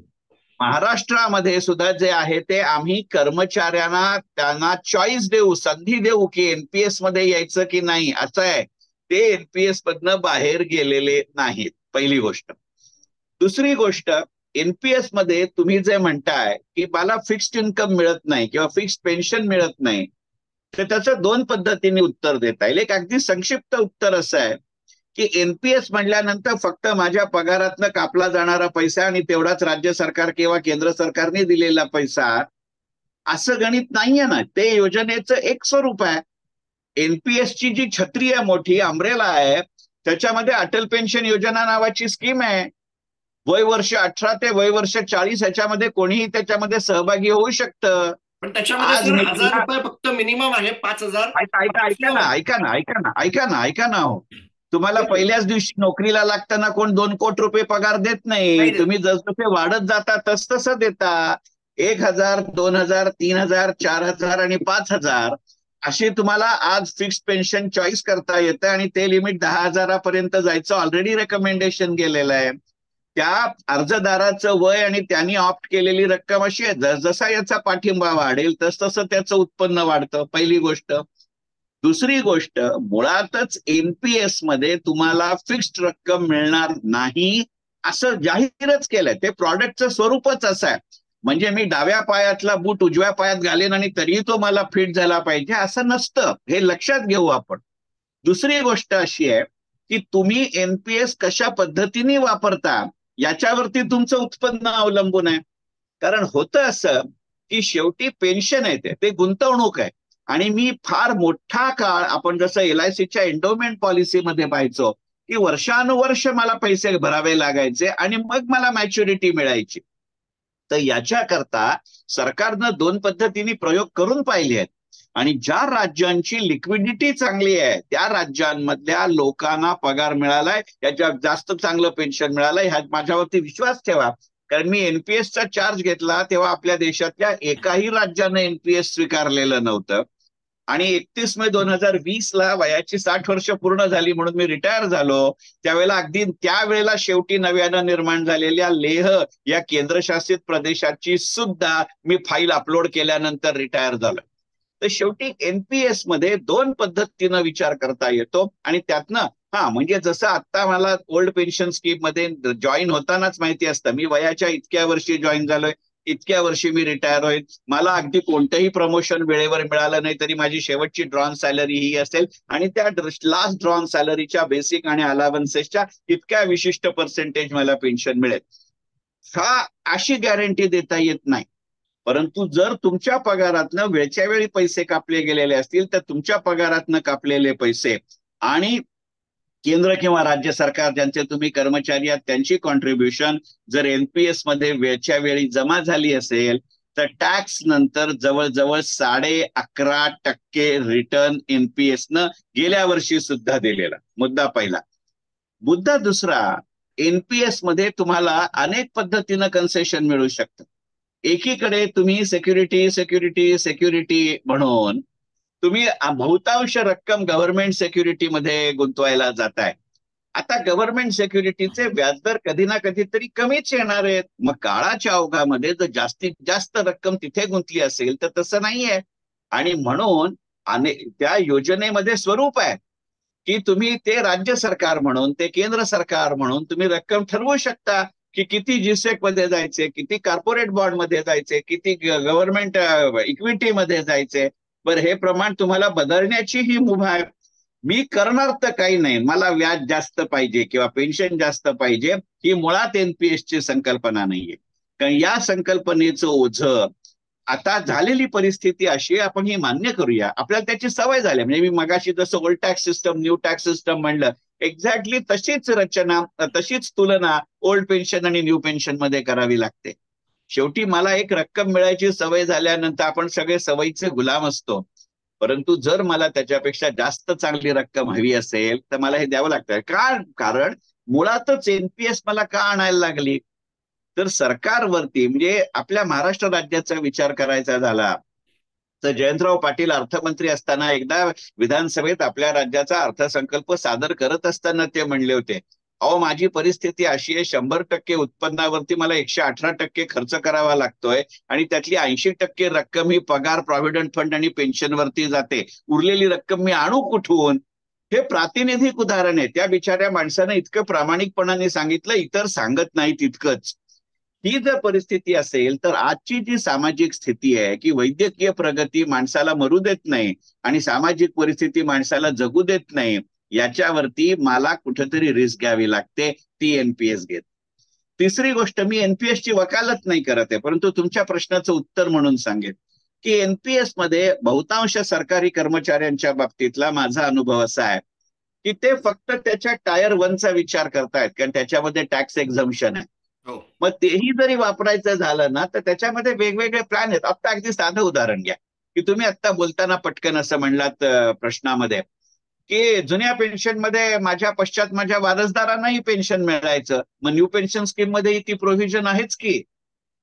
महाराष्ट्रामध्ये सुद्धा जे आहे ते आम्ही कर्मचाऱ्यांना त्यांना चॉईस देऊ, संधी देऊ की NPS मध्ये यायचं की नाही, असं आहे. ते NPS मधनं बाहेर गेलेले नाहीत, पहिली गोष्ट. दुसरी गोष्ट, NPS मध्ये तुम्ही जे म्हणताय की मला फिक्स्ड इन्कम मिळत नाही किंवा फिक्स्ड पेन्शन मिळत नाही, तर त्याचं 2 पद्धतीने उत्तर देता येईल. एक अगदी संक्षिप्त उत्तर असं आहे की NPS म्हणल्यानंतर फक्त माझ्या पगारातनं कापला जाणारा पैसा आणि तेवढाच राज्य सरकार किंवा केंद्र सरकारने दिलेला पैसा, असं गणित नाहीये ना. ते योजनेचं एक स्वरूप आहे. NPS ची जी छत्री आहे, मोठी अम्ब्रेला आहे, त्याच्यामध्ये अटल पेन्शन योजना नावाची स्कीम आहे. वय वर्ष 18 ते वय वर्ष 40 ह्याच्यामध्ये कोणीही त्याच्यामध्ये सहभागी होऊ शकतं. पण त्याच्यामध्ये आज सर मी 1,000 रुपये फक्त मिनिमम आहे, 5,000 ऐका ऐका ऐका मॅक्सिमम ना आहे. ऐका ना ऐका ना ऐका ना ऐका ना हो. तुम्हाला बोला. पहिल्याच दिवशी नोकरीला लागताना कोण 2 कोटी रुपये पगार देत नाही. नाही देत. तुम्ही जसजसे वाढत जाता तसं देता. 1,000, 2,000, 3,000, 4,000 आणि 5,000 अशी तुम्हाला आज फिक्स पेन्शन चॉईस करता येतं आणि ते लिमिट 10,000 जायचं ऑलरेडी रेकमेंडेशन गेलेलं आहे. त्या अर्जदाराचं वय आणि त्यांनी ऑप्ट केलेली रक्कम अशी आहे, जसा याचा पाठिंबा वाढेल तसं त्याचं उत्पन्न वाढतं. पहिली गोष्ट. दुसरी गोष्ट, मुळातच एनपीएस मध्ये तुम्हाला फिक्स्ड रक्कम मिळणार नाही असं जाहीरच केलंय. ते प्रॉडक्टचं स्वरूपच असं आहे. म्हणजे मी डाव्या पायातला बूट उजव्या पायात घालेन आणि तरीही तो मला फिट झाला पाहिजे असं नसतं. हे लक्षात घेऊ आपण. दुसरी गोष्ट अशी आहे की तुम्ही एनपीएस कशा पद्धतीने वापरता याच्यावरती तुमचं उत्पन्न अवलंबून आहे. कारण होतं असं की शेवटी पेन्शन आहे ते गुंतवणूक आहे. आणि मी फार मोठा काळ आपण जसं एलआयसीच्या एंडोमेंट पॉलिसीमध्ये पाहायचो की वर्षानुवर्ष मला पैसे भरावे लागायचे आणि मग मला मॅच्युरिटी मिळायची. तर याच्याकरता सरकारनं 2 पद्धतीने प्रयोग करून पाहिले आहेत. आणि ज्या राज्यांची लिक्विडिटी चांगली आहे त्या राज्यांमधल्या लोकांना पगार मिळालाय, याच्यात जास्त चांगलं पेन्शन मिळालंय, ह्या माझ्यावरती विश्वास ठेवा. कारण मी एनपीएसचा चार्ज घेतला तेव्हा आपल्या देशातल्या एकाही राज्यानं एनपीएस स्वीकारलेलं नव्हतं. आणि 31 मे 2020 वयाची 60 वर्ष पूर्ण झाली म्हणून मी रिटायर झालो. त्यावेळेला अगदी त्यावेळेला शेवटी नव्यानं निर्माण झालेल्या लेह या केंद्रशासित प्रदेशाची सुद्धा मी फाईल अपलोड केल्यानंतर रिटायर झालो. तर शेवटी एनपीएस मध्ये 2 पद्धतीनं विचार करता येतो. आणि त्यातनं म्हणजे जसं आता मला ओल्ड पेन्शन स्कीम मध्ये जॉईन होतानाच माहिती असतं मी वयाच्या इतक्या वर्षी जॉईन झालोय, इतक्या वर्षी मी रिटायर होईल, मला अगदी कोणतंही प्रमोशन वेळेवर मिळालं नाही तरी माझी शेवटची ड्रॉन सॅलरी ही असेल आणि त्या लास्ट ड्रॉन सॅलरीच्या बेसिक आणि अलावन्सेसच्या इतक्या विशिष्ट पर्सेंटेज मला पेन्शन मिळेल. अशी गॅरंटी देता येत नाही. परंतु जर तुमच्या पगारातनं वेळच्या वेळी पैसे कापले गेलेले असतील तर तुमच्या पगारातनं कापलेले पैसे आणि केंद्र किंवा राज्य सरकार ज्यांचे तुम्ही कर्मचारी आहात त्यांची कॉन्ट्रीब्युशन जर एनपीएस मध्ये वेळच्या वेळी जमा झाली असेल तर टॅक्स नंतर जवळजवळ 11.5% रिटर्न एनपीएस न गेल्या वर्षी सुद्धा दिलेला. मुद्दा पहिला. मुद्दा दुसरा, एनपीएस मध्ये तुम्हाला अनेक पद्धतीनं कन्सेशन मिळू शकतं. एकीकडे तुम्ही सेक्युरिटी सेक्युरिटी सेक्युरिटी म्हणून तुम्ही बहुतांश रक्कम गव्हर्नमेंट सेक्युरिटीमध्ये गुंतवायला जाताय. आता गव्हर्नमेंट सेक्युरिटीचे व्याजदर कधी ना कधीतरी कमीच येणार आहेत. मग काळाच्या ओघामध्ये जर जास्तीत जास्त रक्कम तिथे गुंतली असेल तर तसं नाहीये. आणि म्हणून त्या योजनेमध्ये स्वरूप आहे की तुम्ही ते राज्य सरकार म्हणून ते केंद्र सरकार म्हणून तुम्ही रक्कम ठरवू शकता की किती जीसेक मध्ये जायचे, किती कॉर्पोरेट बॉन्ड मध्ये जायचे, किती गव्हर्नमेंट इक्विटी मध्ये जायचे. बरं, हे प्रमाण तुम्हाला बदलण्याची ही मुभा आहे. मी करणार तर काही नाही, मला व्याज जास्त पाहिजे किंवा पेन्शन जास्त पाहिजे ही मुळात एनपीएस ची संकल्पना नाहीये. कारण या संकल्पनेचं ओझं आता झालेली परिस्थिती अशी आहे, आपण ही मान्य करूया, आपल्याला त्याची सवय झाली. म्हणजे मी मगाशी जसं old tax system new tax system म्हणलं, एक्झॅक्टली तशीच रचना तशीच तुलना ओल्ड पेन्शन आणि न्यू पेन्शन मध्ये करावी लागते. शेवटी मला एक रक्कम मिळायची सवय झाल्यानंतर आपण सगळे सवयीचे गुलाम असतो. परंतु जर मला त्याच्यापेक्षा जास्त चांगली रक्कम हवी असेल तर मला हे द्यावं लागतं. कारण मुळातच एनपीएस मला का आणायला लागली तर सरकारवरती म्हणजे आपल्या महाराष्ट्र राज्याचा विचार करायचा झाला तर जयंतराव पाटील अर्थमंत्री असताना एकदा विधानसभेत आपल्या राज्याचा अर्थसंकल्प सादर करत असताना ते म्हणले होते, अहो माझी परिस्थिती अशी आहे, 100% उत्पन्नावरती मला 118% खर्च करावा लागतोय आणि त्यातली 80% रक्कम ही पगार, प्रॉव्हिडंट फंड आणि पेन्शनवरती जाते, उरलेली रक्कम मी आणू कुठून. हे प्रातिनिधिक उदाहरण आहे. त्या बिचाऱ्या माणसानं इतकं प्रामाणिकपणाने सांगितलं, इतर सांगत नाहीत इतकंच. ही जर परिस्थिती असेल तर आजची जी सामाजिक स्थिती आहे की वैद्यकीय प्रगती माणसाला मरू देत नाही आणि सामाजिक परिस्थिती माणसाला जगू देत नाही, याच्यावरती मला कुठेतरी रिस्क घ्यावी लागते, ती एनपीएस घेत. तिसरी गोष्ट, मी एनपीएस ची वकालत नाही करत आहे, परंतु तुमच्या प्रश्नाचं उत्तर म्हणून सांगेन की एनपीएस मध्ये बहुतांश सरकारी कर्मचाऱ्यांच्या बाबतीतला माझा अनुभव असा आहे की ते फक्त त्याच्या टायर 1चा विचार करतायत कारण त्याच्यामध्ये टॅक्स एक्झम्पशन आहे. हो. मग तेही जरी वापरायचं झालं ना तर त्याच्यामध्ये वेगवेगळे प्लॅन आहेत. आता अगदी साधं उदाहरण घ्या की तुम्ही आता बोलताना पटकन असं म्हणलात प्रश्नामध्ये की जुन्या पेन्शनमध्ये माझ्या पश्चात माझ्या वारसदारांनाही पेन्शन मिळायचं. मग न्यू पेन्शन स्कीम मध्ये ती प्रोव्हिजन आहेच की.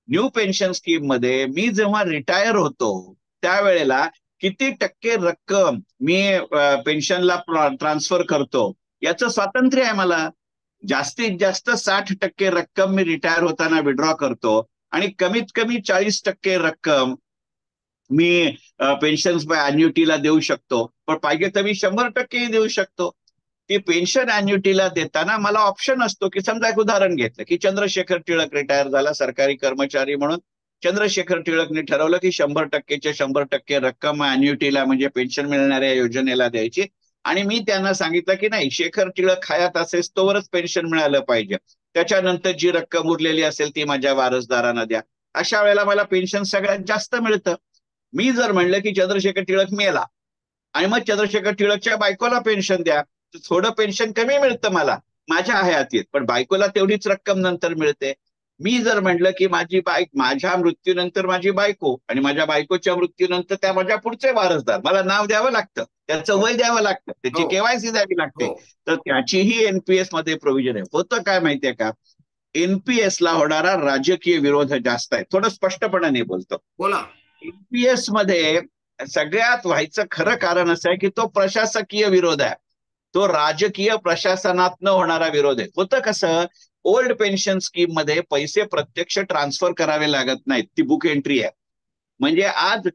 न्यू पेन्शन स्कीम मध्ये मी जेव्हा रिटायर होतो त्यावेळेला किती टक्के रक्कम मी पेन्शनला ट्रान्सफर करतो याचं स्वातंत्र्य आहे मला. जास्तीत जास्त 60% रक्कम मी रिटायर होताना विड्रॉ करतो आणि कमीत कमी 40% रक्कम मी पेन्शन अॅन्युटीला देऊ शकतो. पण पाहिजे तर मी 100%ही देऊ शकतो. ती पेन्शन अॅन्युटीला देताना मला ऑप्शन असतो की समजा एक उदाहरण घेतलं की चंद्रशेखर टिळक रिटायर झाला सरकारी कर्मचारी म्हणून. चंद्रशेखर टिळकने ठरवलं की 100%च्या 100% रक्कम अॅन्युटीला म्हणजे पेन्शन मिळणाऱ्या योजनेला द्यायची. आणि मी त्यांना सांगितलं की नाही, शेखर टिळक हयात असेल तोवरच पेन्शन मिळालं पाहिजे. त्याच्यानंतर जी रक्कम उरलेली असेल ती माझ्या वारसदारांना द्या. अशा वेळेला मला पेन्शन सगळ्यात जास्त मिळतं. मी जर म्हणलं की चंद्रशेखर टिळक मेला आणि मग चंद्रशेखर टिळकच्या बायकोला पेन्शन द्या, थोडं पेन्शन कमी मिळतं मला माझ्या हयातीत, पण बायकोला तेवढीच रक्कम नंतर मिळते. मी जर म्हटलं की माझ्या मृत्यूनंतर माझी बायको आणि माझ्या बायकोच्या मृत्यूनंतर त्या माझ्या पुढचे वारसदार, मला नाव द्यावं लागतं, त्याचं हो. वय द्यावं लागतं, त्याची हो. केवायसी द्यावी लागते. हो. तर त्याचीही एनपीएस मध्ये प्रोव्हिजन आहे. होतं काय माहितीये का, एनपीएस ला होणारा राजकीय विरोध जास्त आहे. थोडं स्पष्टपणाने बोलतो. बोला. एनपीएस मध्ये सगळ्यात व्हायचं खरं कारण असं आहे की तो प्रशासकीय विरोध आहे. तो राजकीय प्रशासनातनं होणारा विरोध आहे. होतं कसं, ओल्ड पेन्शन स्कीम मध्ये पैसे प्रत्यक्ष ट्रान्सफर करावे लागत नाहीत, ती बुक एंट्री आहे. म्हणजे आज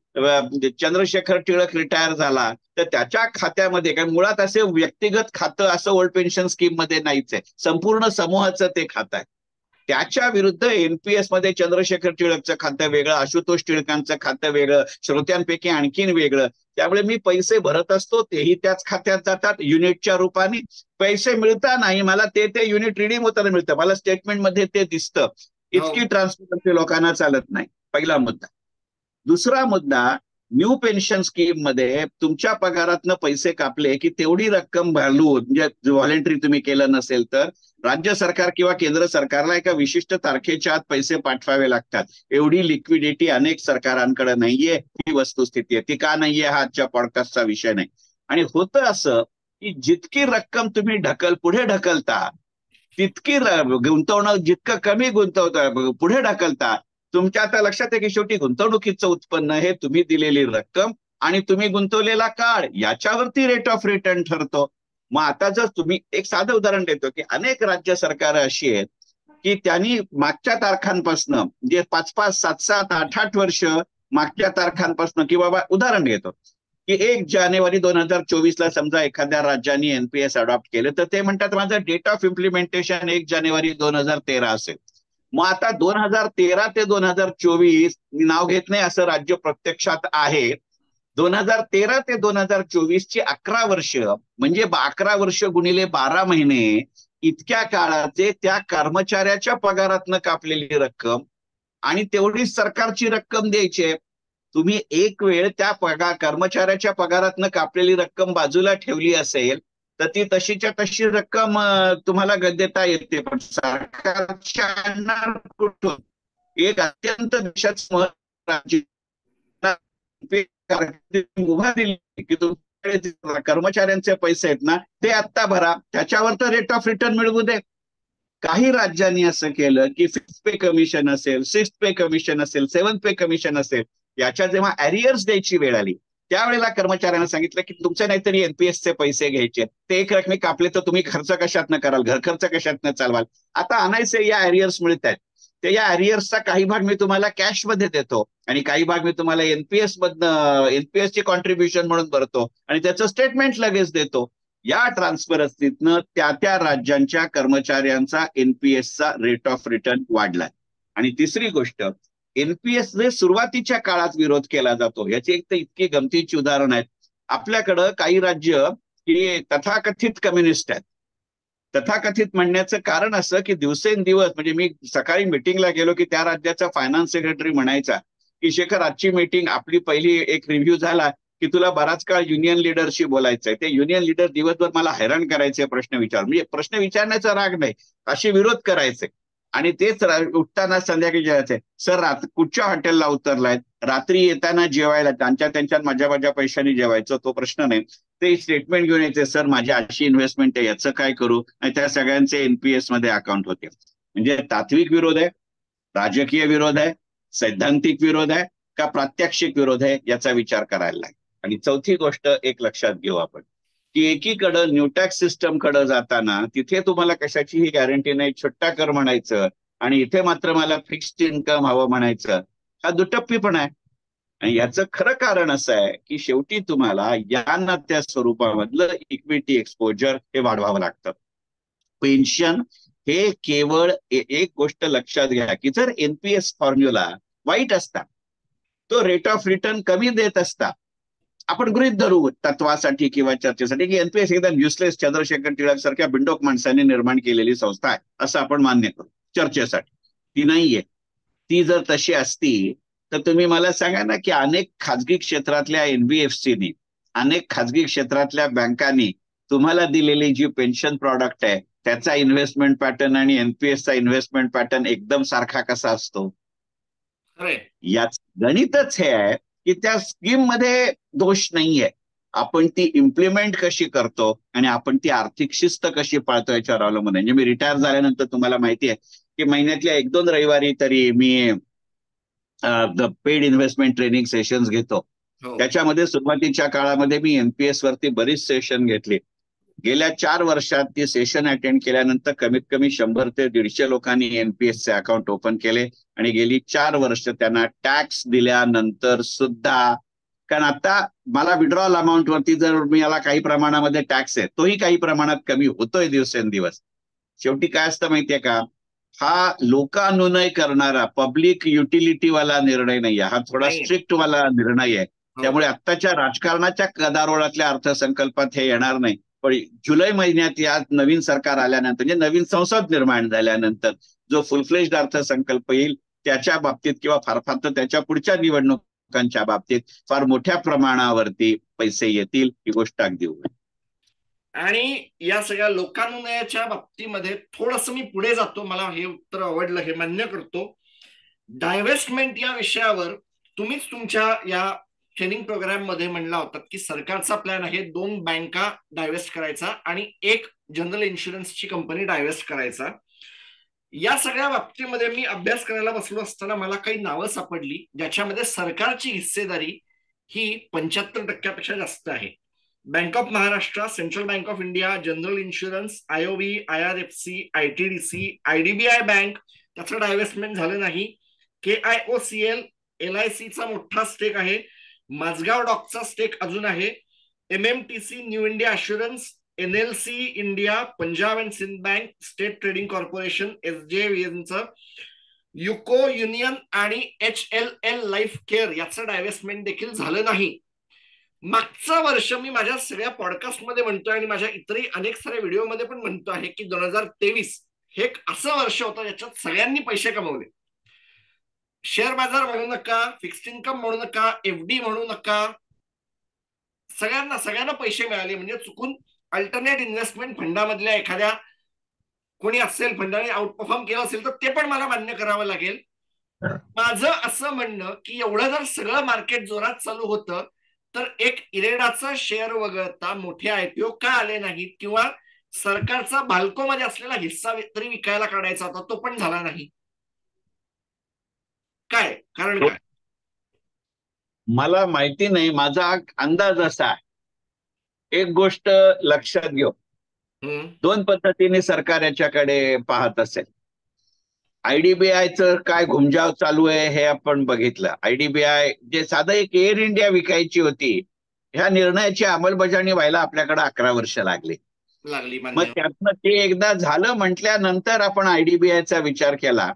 चंद्रशेखर टिळक रिटायर झाला तर त्याच्या खात्यामध्ये, कारण मुळात असे व्यक्तिगत खातं असं ओल्ड पेन्शन स्कीम मध्ये नाहीच आहे, संपूर्ण समूहाचं ते खातं आहे. त्याच्या विरुद्ध एनपीएस मध्ये चंद्रशेखर टिळकचं खातं वेगळं, आशुतोष टिळकांचं खातं वेगळं, श्रोत्यांपैकी आणखीन वेगळं. त्यामुळे मी पैसे भरत असतो तेही त्याच खात्यात जातात युनिटच्या रूपाने. पैसे मिळतानाही मला ते युनिट रिडीम होताना मिळतं, मला स्टेटमेंटमध्ये ते दिसतं. हो. इतकी ट्रान्सपरन्सी लोकांना चालत नाही. पहिला मुद्दा. दुसरा मुद्दा, न्यू पेन्शन स्कीम मध्ये तुमच्या पगारातनं पैसे कापले की तेवढी रक्कम घालून, म्हणजे व्हॉलेंटरी तुम्ही केलं नसेल तर राज्य सरकार किंवा केंद्र सरकारला एका विशिष्ट तारखेच्या आत पैसे पाठवावे लागतात. एवढी लिक्विडिटी अनेक सरकारांकडे नाहीये. ही वस्तुस्थिती आहे. ती का नाहीये हा आजच्या पॉडकास्टचा विषय नाही. आणि होतं असं की जितकी रक्कम तुम्ही पुढे ढकलता तितकी गुंतवणूक, जितकं कमी गुंतवता पुढे ढकलता, तुमच्या आता लक्षात आहे की शेवटी गुंतवणुकीचं उत्पन्न हे तुम्ही दिलेली रक्कम आणि तुम्ही गुंतवलेला काळ याच्यावरती रेट ऑफ रिटर्न ठरतो. मग आता जर तुम्ही, एक साधं उदाहरण देतो की अनेक राज्य सरकार अशी आहेत की त्यांनी मागच्या तारखांपासून, म्हणजे 5-5, 7-7, 8-8 वर्ष मागच्या तारखांपासून, की बाबा उदाहरण घेतो की 1 जानेवारी 2024 ला समजा एखाद्या राज्याने एनपीएस अडॉप्ट केलं तर ते म्हणतात माझं डेट ऑफ इम्प्लिमेंटेशन 1 जानेवारी 2013 असेल. मग आता 2013 ते 2024 मी नाव घेत नाही असं राज्य प्रत्यक्षात आहे. 2013 ते 2024 ची 11 वर्ष म्हणजे 11 वर्ष गुणिले 12 महिने इतक्या काळाचे त्या कर्मचाऱ्याच्या पगारातनं कापलेली रक्कम आणि तेवढीच सरकारची रक्कम द्यायची. तुम्ही एक वेळ त्या कर्मचाऱ्याच्या पगारातनं कापलेली रक्कम बाजूला ठेवली असेल तर ती तशीच्या तशी रक्कम तुम्हाला देता येते, पण सरकारच्या कुठून एक अत्यंत देशात उभा दिली की तुमच्याकडे कर्मचाऱ्यांचे पैसे आहेत ना ते आत्ता भरा, त्याच्यावर तर रेट ऑफ रिटर्न मिळवू दे. काही राज्यांनी असं केलं की 5th पे कमिशन असेल, 6th पे कमिशन असेल, 7th पे कमिशन असेल, याच्या जेव्हा अरियर्स द्यायची वेळ आली त्यावेळेला कर्मचाऱ्यांना सांगितलं की तुमचे नाहीतरी एनपीएसचे पैसे घ्यायचे, ते एक रकमी कापले तर तुम्ही खर्च कशातनं कराल, घर खर्च कशातनं चालवाल, आता आणायचे या अरियर्स मिळत आहेत. तर या अरियर्सचा काही भाग मी तुम्हाला कॅश मध्ये देतो आणि काही भाग मी तुम्हाला एनपीएसची कॉन्ट्रीब्युशन म्हणून भरतो आणि त्याचं स्टेटमेंट लगेच देतो. या ट्रान्सपरन्सीतनं त्या राज्यांच्या कर्मचाऱ्यांचा एनपीएसचा रेट ऑफ रिटर्न वाढलाय. आणि तिसरी गोष्ट, एनपीएस ने सुरुवातीच्या काळात विरोध केला जातो याची एक तर इतकी गमतीची उदाहरण आहेत. आपल्याकडं काही राज्य की तथाकथित कम्युनिस्ट आहेत. तथाकथित म्हणण्याचं कारण असं की दिवसेंदिवस, म्हणजे मी सकाळी मिटिंगला गेलो की त्या राज्याचा फायनान्स सेक्रेटरी म्हणायचा की शेखर आजची मीटिंग आपली पहिली एक रिव्ह्यू झाला की तुला बराच काळ युनियन लिडरशी बोलायचंय. ते युनियन लिडर दिवसभर मला हैराण करायचे प्रश्न विचार, म्हणजे प्रश्न विचारण्याचा राग नाही, असे विरोध करायचे. आणि तेच उठताना संध्याकाळी जेवायचंय. सर कुठच्या हॉटेलला उतरलाय, रात्री येताना जेवायला त्यांच्यात माझ्या पैशाने जेवायचं, तो प्रश्न नाही. ते स्टेटमेंट घेऊन यायचे, सर माझी अशी इन्व्हेस्टमेंट आहे, याचं काय करू. आणि त्या सगळ्यांचे एनपीएस मध्ये अकाउंट होते. म्हणजे तात्विक विरोध आहे, राजकीय विरोध आहे, सैद्धांतिक विरोध आहे का प्रात्यक्षिक विरोध आहे, याचा विचार करायला लागेल. आणि चौथी गोष्ट एक लक्षात घेऊ आपण, की एकीकडं न्यू टॅक्स सिस्टम कडे जाताना तिथे तुम्हाला कशाचीही गॅरंटी नाही, छट्टा कर म्हणायचं, आणि इथे मात्र मला फिक्स्ड इन्कम हवं म्हणायचं, हा दुटप्पीपणा आहे. आणि याचं खरं कारण असं आहे की शेवटी तुम्हाला या ना त्या स्वरूपामधलं इक्विटी एक्सपोजर हे वाढवावं लागतं. पेन्शन हे केवळ एक गोष्ट लक्षात घ्या, की जर एनपीएस फॉर्म्युला वाईट असता, तो रेट ऑफ रिटर्न कमी देत असता, आपण गृहीत धरू तत्वासाठी किंवा चर्चेसाठी की एनपीएस एकदम युसलेस चंद्रशेखर टिळक सारख्या बिंडोक माणसांनी निर्माण केलेली संस्था आहे असं आपण मान्य करू चर्चेसाठी. ती नाहीये. ती जर तशी असती तर तुम्ही मला सांगा ना की अनेक खाजगी क्षेत्रातल्या एनबीएफसीनी, अनेक खाजगी क्षेत्रातल्या बँकांनी तुम्हाला दिलेली जी पेन्शन प्रॉडक्ट आहे त्याचा इन्व्हेस्टमेंट पॅटर्न आणि एनपीएसचा इन्व्हेस्टमेंट पॅटर्न एकदम सारखा कसा असतो. याच गणितच हे आहे की त्या स्कीम मध्ये दोष नाहीये, आपण ती इम्प्लिमेंट कशी करतो आणि आपण ती आर्थिक शिस्त कशी पाळतो याच्यावर अवलंबून आहे. म्हणजे मी रिटायर झाल्यानंतर तुम्हाला माहिती आहे की महिन्यातल्या 1-2 रविवारी तरी मी पेड इन्व्हेस्टमेंट ट्रेनिंग सेशन्स घेतो. त्याच्यामध्ये सुरुवातीच्या काळामध्ये मी एनपीएस वरती बरीच सेशन घेतली. गेल्या 4 वर्षात ती सेशन अटेंड केल्यानंतर कमीत कमी 100 ते 150 लोकांनी एनपीएसचे अकाउंट ओपन केले. आणि गेली 4 वर्ष त्यांना टॅक्स दिल्यानंतर सुद्धा, कारण आता मला विड्रॉल अमाऊंट वरती जर मी याला काही प्रमाणामध्ये टॅक्स आहे, तोही काही प्रमाणात कमी होतोय दिवसेंदिवस. शेवटी काय असतं माहितीये का, हा लोकानुनय करणारा पब्लिक युटिलिटीवाला निर्णय नाहीये, हा थोडा स्ट्रिक्ट वाला निर्णय आहे. त्यामुळे आत्ताच्या राजकारणाच्या गदारोळातल्या अर्थसंकल्पात हे येणार नाही. पण जुलै महिन्यात या नवीन सरकार आल्यानंतर, म्हणजे नवीन संसद निर्माण झाल्यानंतर जो फुल फ्लेज्ड अर्थसंकल्प येईल त्याच्या बाबतीत किंवा फार फार तर त्याच्या पुढच्या निवडणुकांच्या बाबतीत फार मोठ्या प्रमाणावरती पैसे येतील, ही गोष्ट अगदी होईल. आणि या सगळ्या लोकानुनयाच्या बाबतीमध्ये थोडस मी पुढे जातो, मला हे उत्तर आवडलं, हे मान्य करतो. डायव्हेस्टमेंट या विषयावर तुम्हीच तुमच्या या ट्रेनिंग प्रोग्राम मध्ये म्हणला होता की सरकारचा प्लॅन आहे 2 बँका डायव्हेस्ट करायचा आणि 1 जनरल इन्शुरन्सची कंपनी डायव्हेस्ट करायचा. या सगळ्या बाबतीमध्ये मी अभ्यास करायला बसलो असताना मला काही नावं सापडली ज्याच्यामध्ये सरकारची हिस्सेदारी ही 75% जास्त आहे. Bank of Maharashtra, central bank of India, general insurance, IOB, IRFC, ITDC, IDBI bank, त्याचं डायव्हेस्टमेंट झालं नाही. केआयओसीएल, एलआयसीचा मोठा स्टेक आहे. माझगाव डॉकचा स्टेक अजून आहे. MMTC, new India assurance, NLC India, Punjab and Sind bank, state trading corporation, एसजेव्हीएनचं, युको युनियन आणि HLL लाईफ केअर याचं डायव्हेस्टमेंट देखील झालं नाही. मागचं वर्ष मी माझ्या सगळ्या पॉडकास्टमध्ये म्हणतोय आणि माझ्या इतरही अनेक साऱ्या व्हिडिओमध्ये पण म्हणतो आहे की 2023 हे एक असं वर्ष होतं ज्याच्यात सगळ्यांनी पैसे कमवले. शेअर बाजार म्हणू नका, फिक्स्ड इन्कम म्हणू नका, एफडी म्हणू नका, सगळ्यांना पैसे मिळाले. म्हणजे चुकून अल्टरनेट इन्व्हेस्टमेंट फंडामधल्या एखाद्या कोणी असेल फंडाने आउट परफॉर्म केलं असेल तर ते पण मला मान्य करावं लागेल. माझं असं म्हणणं की एवढं जर सगळं मार्केट जोरात चालू होतं तर एक इरेडाचा शेअर वगळता मोठे आयपीओ का आले नाहीत, किंवा सरकारचा भाल्कोमध्ये असलेला हिस्सा तरी विकायला काढायचा होता, तो पण झाला नाही. काय कारण काय मला माहिती नाही, माझा अंदाज असा आहे. एक गोष्ट लक्षात घेऊ, 2 पद्धतीने सरकार याच्याकडे पाहत असेल. आयडीबीआयचं काय घुमजाव चालू आहे हे आपण बघितलं. आयडीबीआय जे साधं एक एअर इंडिया विकायची होती, ह्या निर्णयाची अंमलबजावणी व्हायला आपल्याकडे 11 वर्ष लागली. मग त्यातनं ते एकदा झालं म्हटल्यानंतर आपण आयडीबीआयचा विचार केला.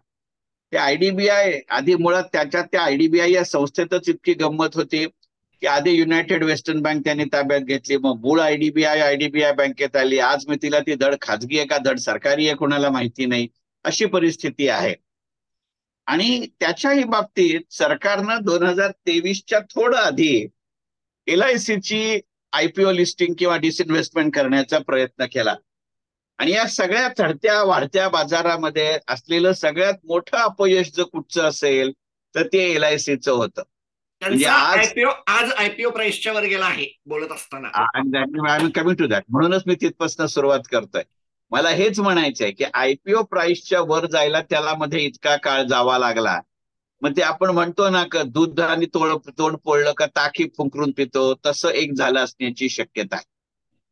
ते आयडीबीआय आधी मुळात त्या आयडीबीआय या संस्थेतच इतकी गंमत होती की आधी युनायटेड वेस्टर्न बँक त्यांनी ताब्यात घेतली, मग मूळ आयडीबीआय बँकेत आली. आज मी तिला ती धड खाजगी आहे का धड सरकारी आहे कोणाला माहिती नाही, अशी परिस्थिती आहे. आणि त्याच्याही बाबतीत सरकारनं 2023च्या थोडं आधी LICची IPO लिस्टिंग किंवा डिसइन्व्हेस्टमेंट करण्याचा प्रयत्न केला. आणि या सगळ्या चढत्या वाढत्या बाजारामध्ये असलेलं सगळ्यात मोठं अपयश जर कुठचं असेल तर ते LICचं होतं. म्हणजे त्यांचा आज आयपीओ प्राइसच्या वर गेला आहे बोलत असताना. कमिंग टू दॅट, म्हणूनच मी तिथपासून सुरुवात करतोय. मला हेच म्हणायचंय की IPO प्राइसच्या वर जायला त्याला मध्ये इतका काळ जावा लागला. मग ते आपण म्हणतो ना का दूध आणि तोंड पोळलं का ताकी फुंकरून पितो, तसं एक झालं असण्याची शक्यता आहे.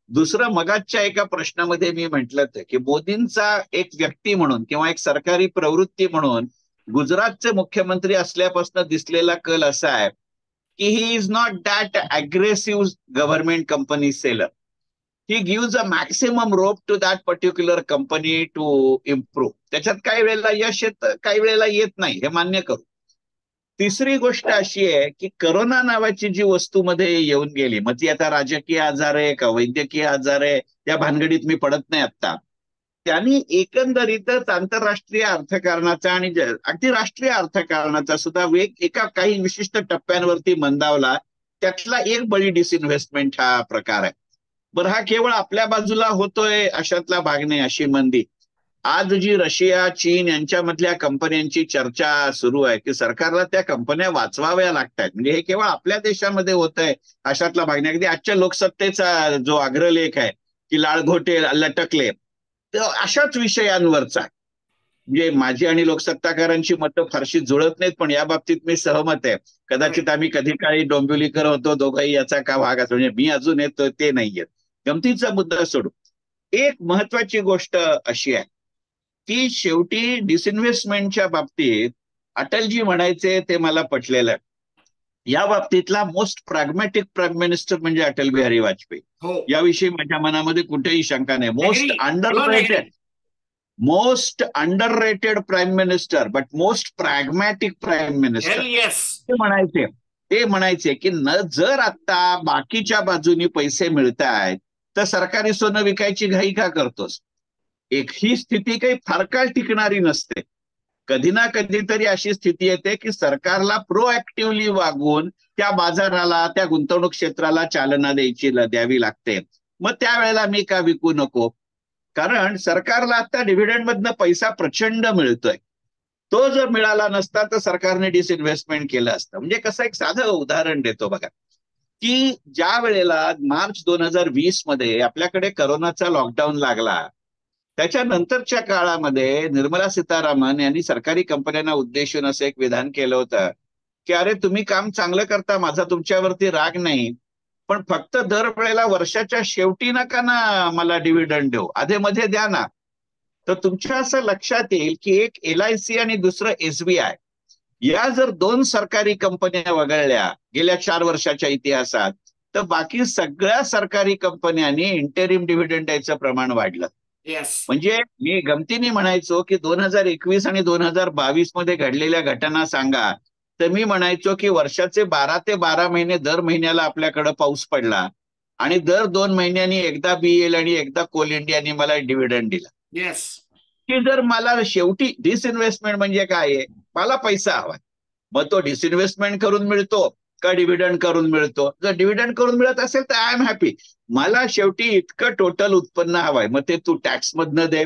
दुसरं, मगाच्या एका प्रश्नामध्ये मी म्हटलं की मोदींचा एक व्यक्ती म्हणून किंवा एक सरकारी प्रवृत्ती म्हणून गुजरातचे मुख्यमंत्री असल्यापासून दिसलेला कल असा आहे की he is not that aggressive government company seller. He gives a maximum rope to that particular company to improve. त्याच्यात काही वेळेला यश येतं, काही वेळेला येत नाही, हे मान्य करू. तिसरी गोष्ट अशी आहे की करोना नावाची जी वस्तूमध्ये येऊन गेली, मग ती आता राजकीय आजार आहे का वैद्यकीय आजार आहे त्या भानगडीत मी पडत नाही आता. त्यांनी एकंदरीतच आंतरराष्ट्रीय अर्थकारणाचा आणि अगदी राष्ट्रीय अर्थकारणाचा सुद्धा वेग एका काही विशिष्ट टप्प्यांवरती मंदावला. त्यातला एक बळी डिसइन्व्हेस्टमेंट हा प्रकार आहे. बरं, हा केवळ आपल्या बाजूला होतोय अशातला भाग नाही. अशी मंदी आज जी रशिया चीन यांच्यामधल्या कंपन्यांची चर्चा सुरू आहे की सरकारला त्या कंपन्या वाचवाव्या लागतात, म्हणजे हे केवळ आपल्या देशामध्ये होत आहे अशातला भाग नाही. अगदी आजच्या लोकसत्तेचा जो अग्रलेख आहे की लाळघोटे लटकले, तर अशाच विषयांवरचा. म्हणजे माझी आणि लोकसत्ताकारांची मतं फारशी जुळत नाहीत, पण या बाबतीत मी सहमत आहे. कदाचित आम्ही कधी काळी डोंबिवलीकर होतो दोघंही, याचा का भाग असतो, म्हणजे मी अजून येतो ते नाहीयेत. गमतीचा मुद्दा सोडू, एक महत्वाची गोष्ट अशी आहे की शेवटी डिसइन्व्हेस्टमेंटच्या बाबतीत अटलजी म्हणायचे ते मला पटलेलं आहे. या बाबतीतला मोस्ट प्रॅग्मॅटिक प्राईम मिनिस्टर म्हणजे अटल बिहारी वाजपेयी. याविषयी माझ्या मनामध्ये कुठेही शंका नाही. Most underrated prime minister but most pragmatic prime minister. ते म्हणायचे की जर आता बाकीच्या बाजूनी पैसे मिळतायत तर सरकारी सोनं विकायची घाई का करतोस. ही स्थिती काही फार काळ टिकणारी नसते. कधी ना कधीतरी अशी स्थिती येते की सरकारला प्रोएक्टिव्हली वागून त्या बाजाराला त्या गुंतवणूक क्षेत्राला चालना द्यावी लागते. मग त्यावेळेला मी का विकू नको, कारण सरकारला आता डिव्हिडंड मधनं पैसा प्रचंड मिळतोय. तो जर मिळाला नसता तर सरकारने डिसइन्व्हेस्टमेंट केलं असतं. म्हणजे कसं, एक साधं उदाहरण देतो बघा की ज्या वेळेला मार्च 2020 मध्ये आपल्याकडे करोनाचा लॉकडाऊन लागला, त्याच्यानंतरच्या काळामध्ये निर्मला सीतारामन यांनी सरकारी कंपन्यांना उद्देशून असं एक विधान केलं होतं की अरे तुम्ही काम चांगलं करता, माझा तुमच्यावरती राग नाही, पण फक्त दरवेळेला वर्षाच्या शेवटी नका ना मला डिव्हिडंड देऊ, आधेमध्ये द्या ना. तर तुमच्या असं लक्षात येईल की एक LIC आणि दुसरं SBI, या जर दोन सरकारी कंपन्या वगळल्या गेल्या 4 वर्षाच्या इतिहासात, तर बाकी सगळ्या सरकारी कंपन्यांनी इंटरिम डिव्हिडंड द्यायचं प्रमाण वाढलं. म्हणजे मी गमतीने म्हणायचो की 2021 आणि 2022 मध्ये घडलेल्या घटना सांगा, तर मी म्हणायचो की वर्षाचे 12 ते 12 महिने दर महिन्याला आपल्याकडे पाऊस पडला आणि दर 2 महिन्यांनी एकदा BEL आणि एकदा कोल इंडियाने मला डिव्हिडंड दिला. की जर मला शेवटी डिसइन्व्हेस्टमेंट म्हणजे काय आहे, मला पैसा हवा, मग तो डिसइन्व्हेस्टमेंट करून मिळतो का डिव्हिडंड करून मिळतो. जर डिव्हिडंड करून मिळत असेल तर आय एम हॅपी. मला शेवटी इतकं टोटल उत्पन्न हवंय, मग ते तू टॅक्स मधनं दे,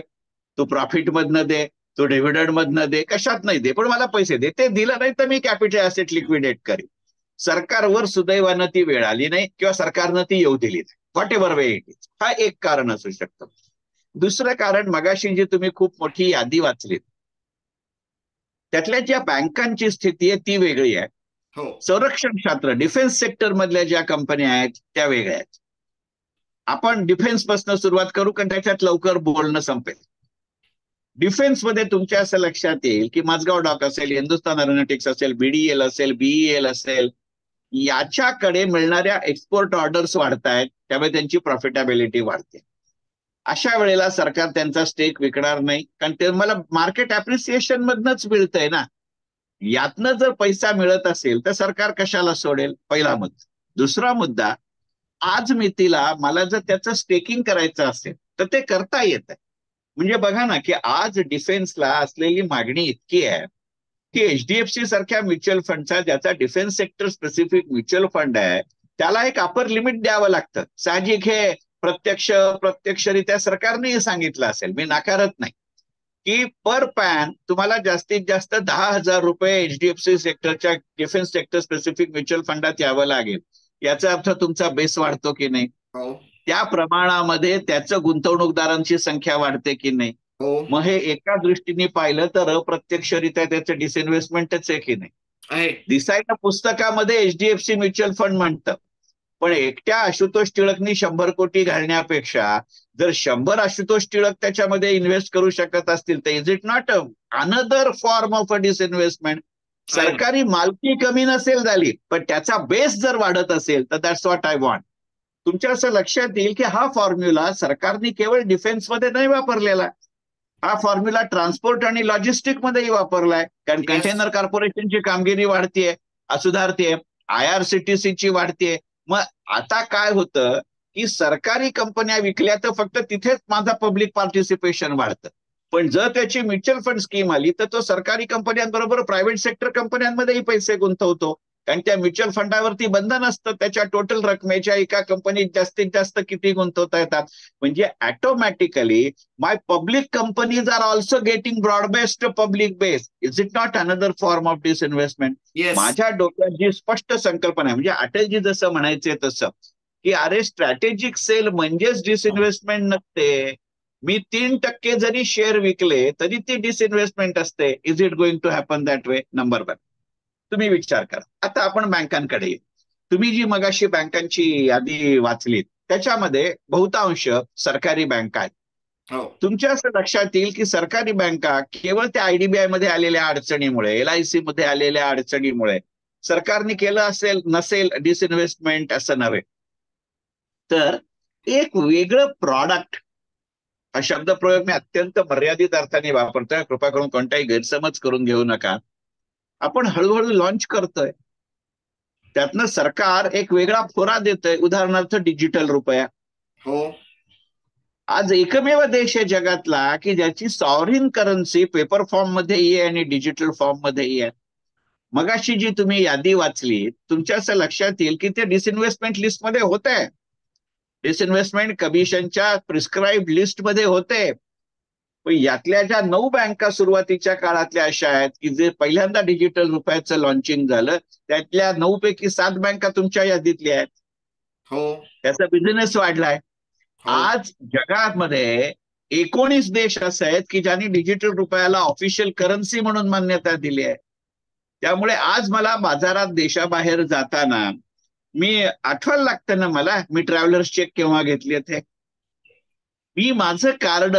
तू प्रॉफिट मधनं दे, तू डिव्हिडंड मधनं दे, कशात नाही दे, पण मला पैसे दे. ते दिलं नाही तर मी कॅपिटल ऍसेट लिक्विडेट करेन. सरकारवर सुदैवानं ती वेळ आली नाही किंवा सरकारनं ती येऊ दिली नाही, what ever way it is. हा एक कारण असू शकतं. दुसरं कारण, मगाशी जी तुम्ही खूप मोठी यादी वाचलीत त्यातल्या ज्या बँकांची स्थिती आहे ती वेगळी आहे. संरक्षण क्षेत्र, डिफेन्स सेक्टर मधल्या ज्या कंपन्या आहेत त्या वेगळ्या आहेत. आपण डिफेन्स पासून सुरुवात करू कारण त्याच्यात लवकर बोलणं संपेल. डिफेन्समध्ये तुमच्या असं लक्षात येईल की माझगाव डॉक असेल, हिंदुस्थान एरोनॉटिक्स असेल, BDL असेल, BEL असेल, याच्याकडे मिळणाऱ्या एक्सपोर्ट ऑर्डर्स वाढतायत, त्यामुळे त्यांची प्रॉफिटेबिलिटी वाढते. अशा वेळेला सरकार त्यांचा स्टेक विकणार नाही, कारण ते मला मार्केट अप्रिसिएशन मधनच मिळतंय ना. यातनं जर पैसा मिळत असेल तर सरकार कशाला सोडेल, पहिला मुद्दा. दुसरा मुद्दा, आज मितीला मला जर त्याचं स्टेकिंग करायचं असेल तर ते करता येत आहे. म्हणजे बघा ना की आज डिफेन्सला असलेली मागणी इतकी आहे की HDFC सारख्या म्युच्युअल फंडचा, ज्याचा defence sector specific mutual fund आहे, त्याला एक अपर लिमिट द्यावं लागतं. साहजिक हे प्रत्यक्षरित्या सरकारने सांगितलं असेल, मी नाकारत नाही, की पर पॅन तुम्हाला जास्तीत जास्त 10,000 रुपये एचडीएफसी सेक्टरच्या डिफेन्स सेक्टर स्पेसिफिक म्युच्युअल फंडात यावं लागेल. याचा अर्थ तुमचा बेस वाढतो की नाही, हो त्या प्रमाणामध्ये त्याचं गुंतवणूकदारांची संख्या वाढते की नाही. हो मग हे एका दृष्टीने पाहिलं तर अप्रत्यक्षरित्या त्याचं डिसइन्व्हेस्टमेंटच आहे की नाही. आहे. दिसायला पुस्तकामध्ये एचडीएफसी म्युच्युअल फंड म्हणतं, पण एकट्या आशुतोष टिळकनी 100 कोटी घालण्यापेक्षा जर 100 आशुतोष टिळक त्याच्यामध्ये इन्व्हेस्ट करू शकत असतील तर is it not another form of a disinvestment. सरकारी मालकी कमी नसेल झाली, पण त्याचा बेस जर वाढत असेल तर दॅट्स व्हॉट आय वॉन्ट. तुमच्या असं लक्षात येईल की हा फॉर्म्युला सरकारने केवळ डिफेन्समध्ये नाही वापरलेला, हा फॉर्म्युला ट्रान्सपोर्ट आणि लॉजिस्टिक मध्येही वापरलाय. कारण कंटेनर कॉर्पोरेशनची कामगिरी वाढतीये, सुधारतीये, IRCTCची वाढतीये. मग आता काय होतं की सरकारी कंपन्या विकल्या तर फक्त तिथेच माझा पब्लिक पार्टिसिपेशन वाढतं, पण जर त्याची म्युच्युअल फंड स्कीम आली तर तो सरकारी कंपन्यांबरोबर प्रायव्हेट सेक्टर कंपन्यांमध्येही पैसे गुंतवतो. कारण त्या म्युच्युअल फंडावरती बंधन असतं, त्याच्या टोटल रकमेच्या एका कंपनीत जास्तीत जास्त किती गुंतवता येतात. म्हणजे automatically my public companies are also getting broad based public base. Is it not another form of disinvestment. माझ्या डोक्यात जी स्पष्ट संकल्पना आहे, म्हणजे अटलजी जसं म्हणायचे तसं, की अरे स्ट्रॅटेजिक सेल म्हणजेच डिसइन्व्हेस्टमेंट नसते. मी 3% जरी शेअर विकले तरी ती डिसइन्व्हेस्टमेंट असते. Is it going to happen that way? Number 1 तुम्ही विचार करा. आता आपण बँकांकडे येऊ. तुम्ही जी मगाशी बँकांची यादी वाचलीत त्याच्यामध्ये बहुतांश सरकारी बँका आहेत. तुमच्या असं लक्षात येईल की सरकारी बँका केवळ त्या IDBI मध्ये आलेल्या अडचणीमुळे, LIC मध्ये आलेल्या अडचणीमुळे सरकारने केलं असेल नसेल डिसइन्व्हेस्टमेंट असं नव्हे, तर एक वेगळं प्रॉडक्ट, हा शब्दप्रयोग मी अत्यंत मर्यादित अर्थाने वापरतोय, कृपा करून कोणताही गैरसमज करून घेऊ नका. आपण हळूहळू लॉन्च करतोय, त्यातनं सरकार एक वेगळा फोरा देतोय, उदाहरणार्थ डिजिटल रुपया. हो आज एकमेव देश आहे जगातला की ज्याची सॉव्हरीन करन्सी पेपर फॉर्म मध्येही आहे आणि डिजिटल फॉर्म मध्येही आहे. मगाशी जी तुम्ही यादी वाचली, तुमच्या असं लक्षात येईल की ते डिसइन्व्हेस्टमेंट लिस्टमध्ये होते, डिसइन्व्हेस्टमेंट कमिशनच्या प्रिस्क्राईब लिस्टमध्ये होते. पण यातल्या ज्या 9 बँका सुरुवातीच्या काळातल्या अशा आहेत की जे पहिल्यांदा डिजिटल रुपयाचं लॉन्चिंग झालं, त्यातल्या 9 पैकी 7 बँका तुमच्या यादीतल्या आहेत. हो त्याचा बिझनेस वाढलाय. आज जगामध्ये 19 देश असे आहेत की ज्यांनी डिजिटल रुपयाला ऑफिशियल करन्सी म्हणून मान्यता दिली आहे. त्यामुळे आज मला बाजारात देशाबाहेर जाताना मी आठवायला लागतं ना मला, मी ट्रॅव्हलर्स चेक केव्हा घेतले ते, मी माझं कार्ड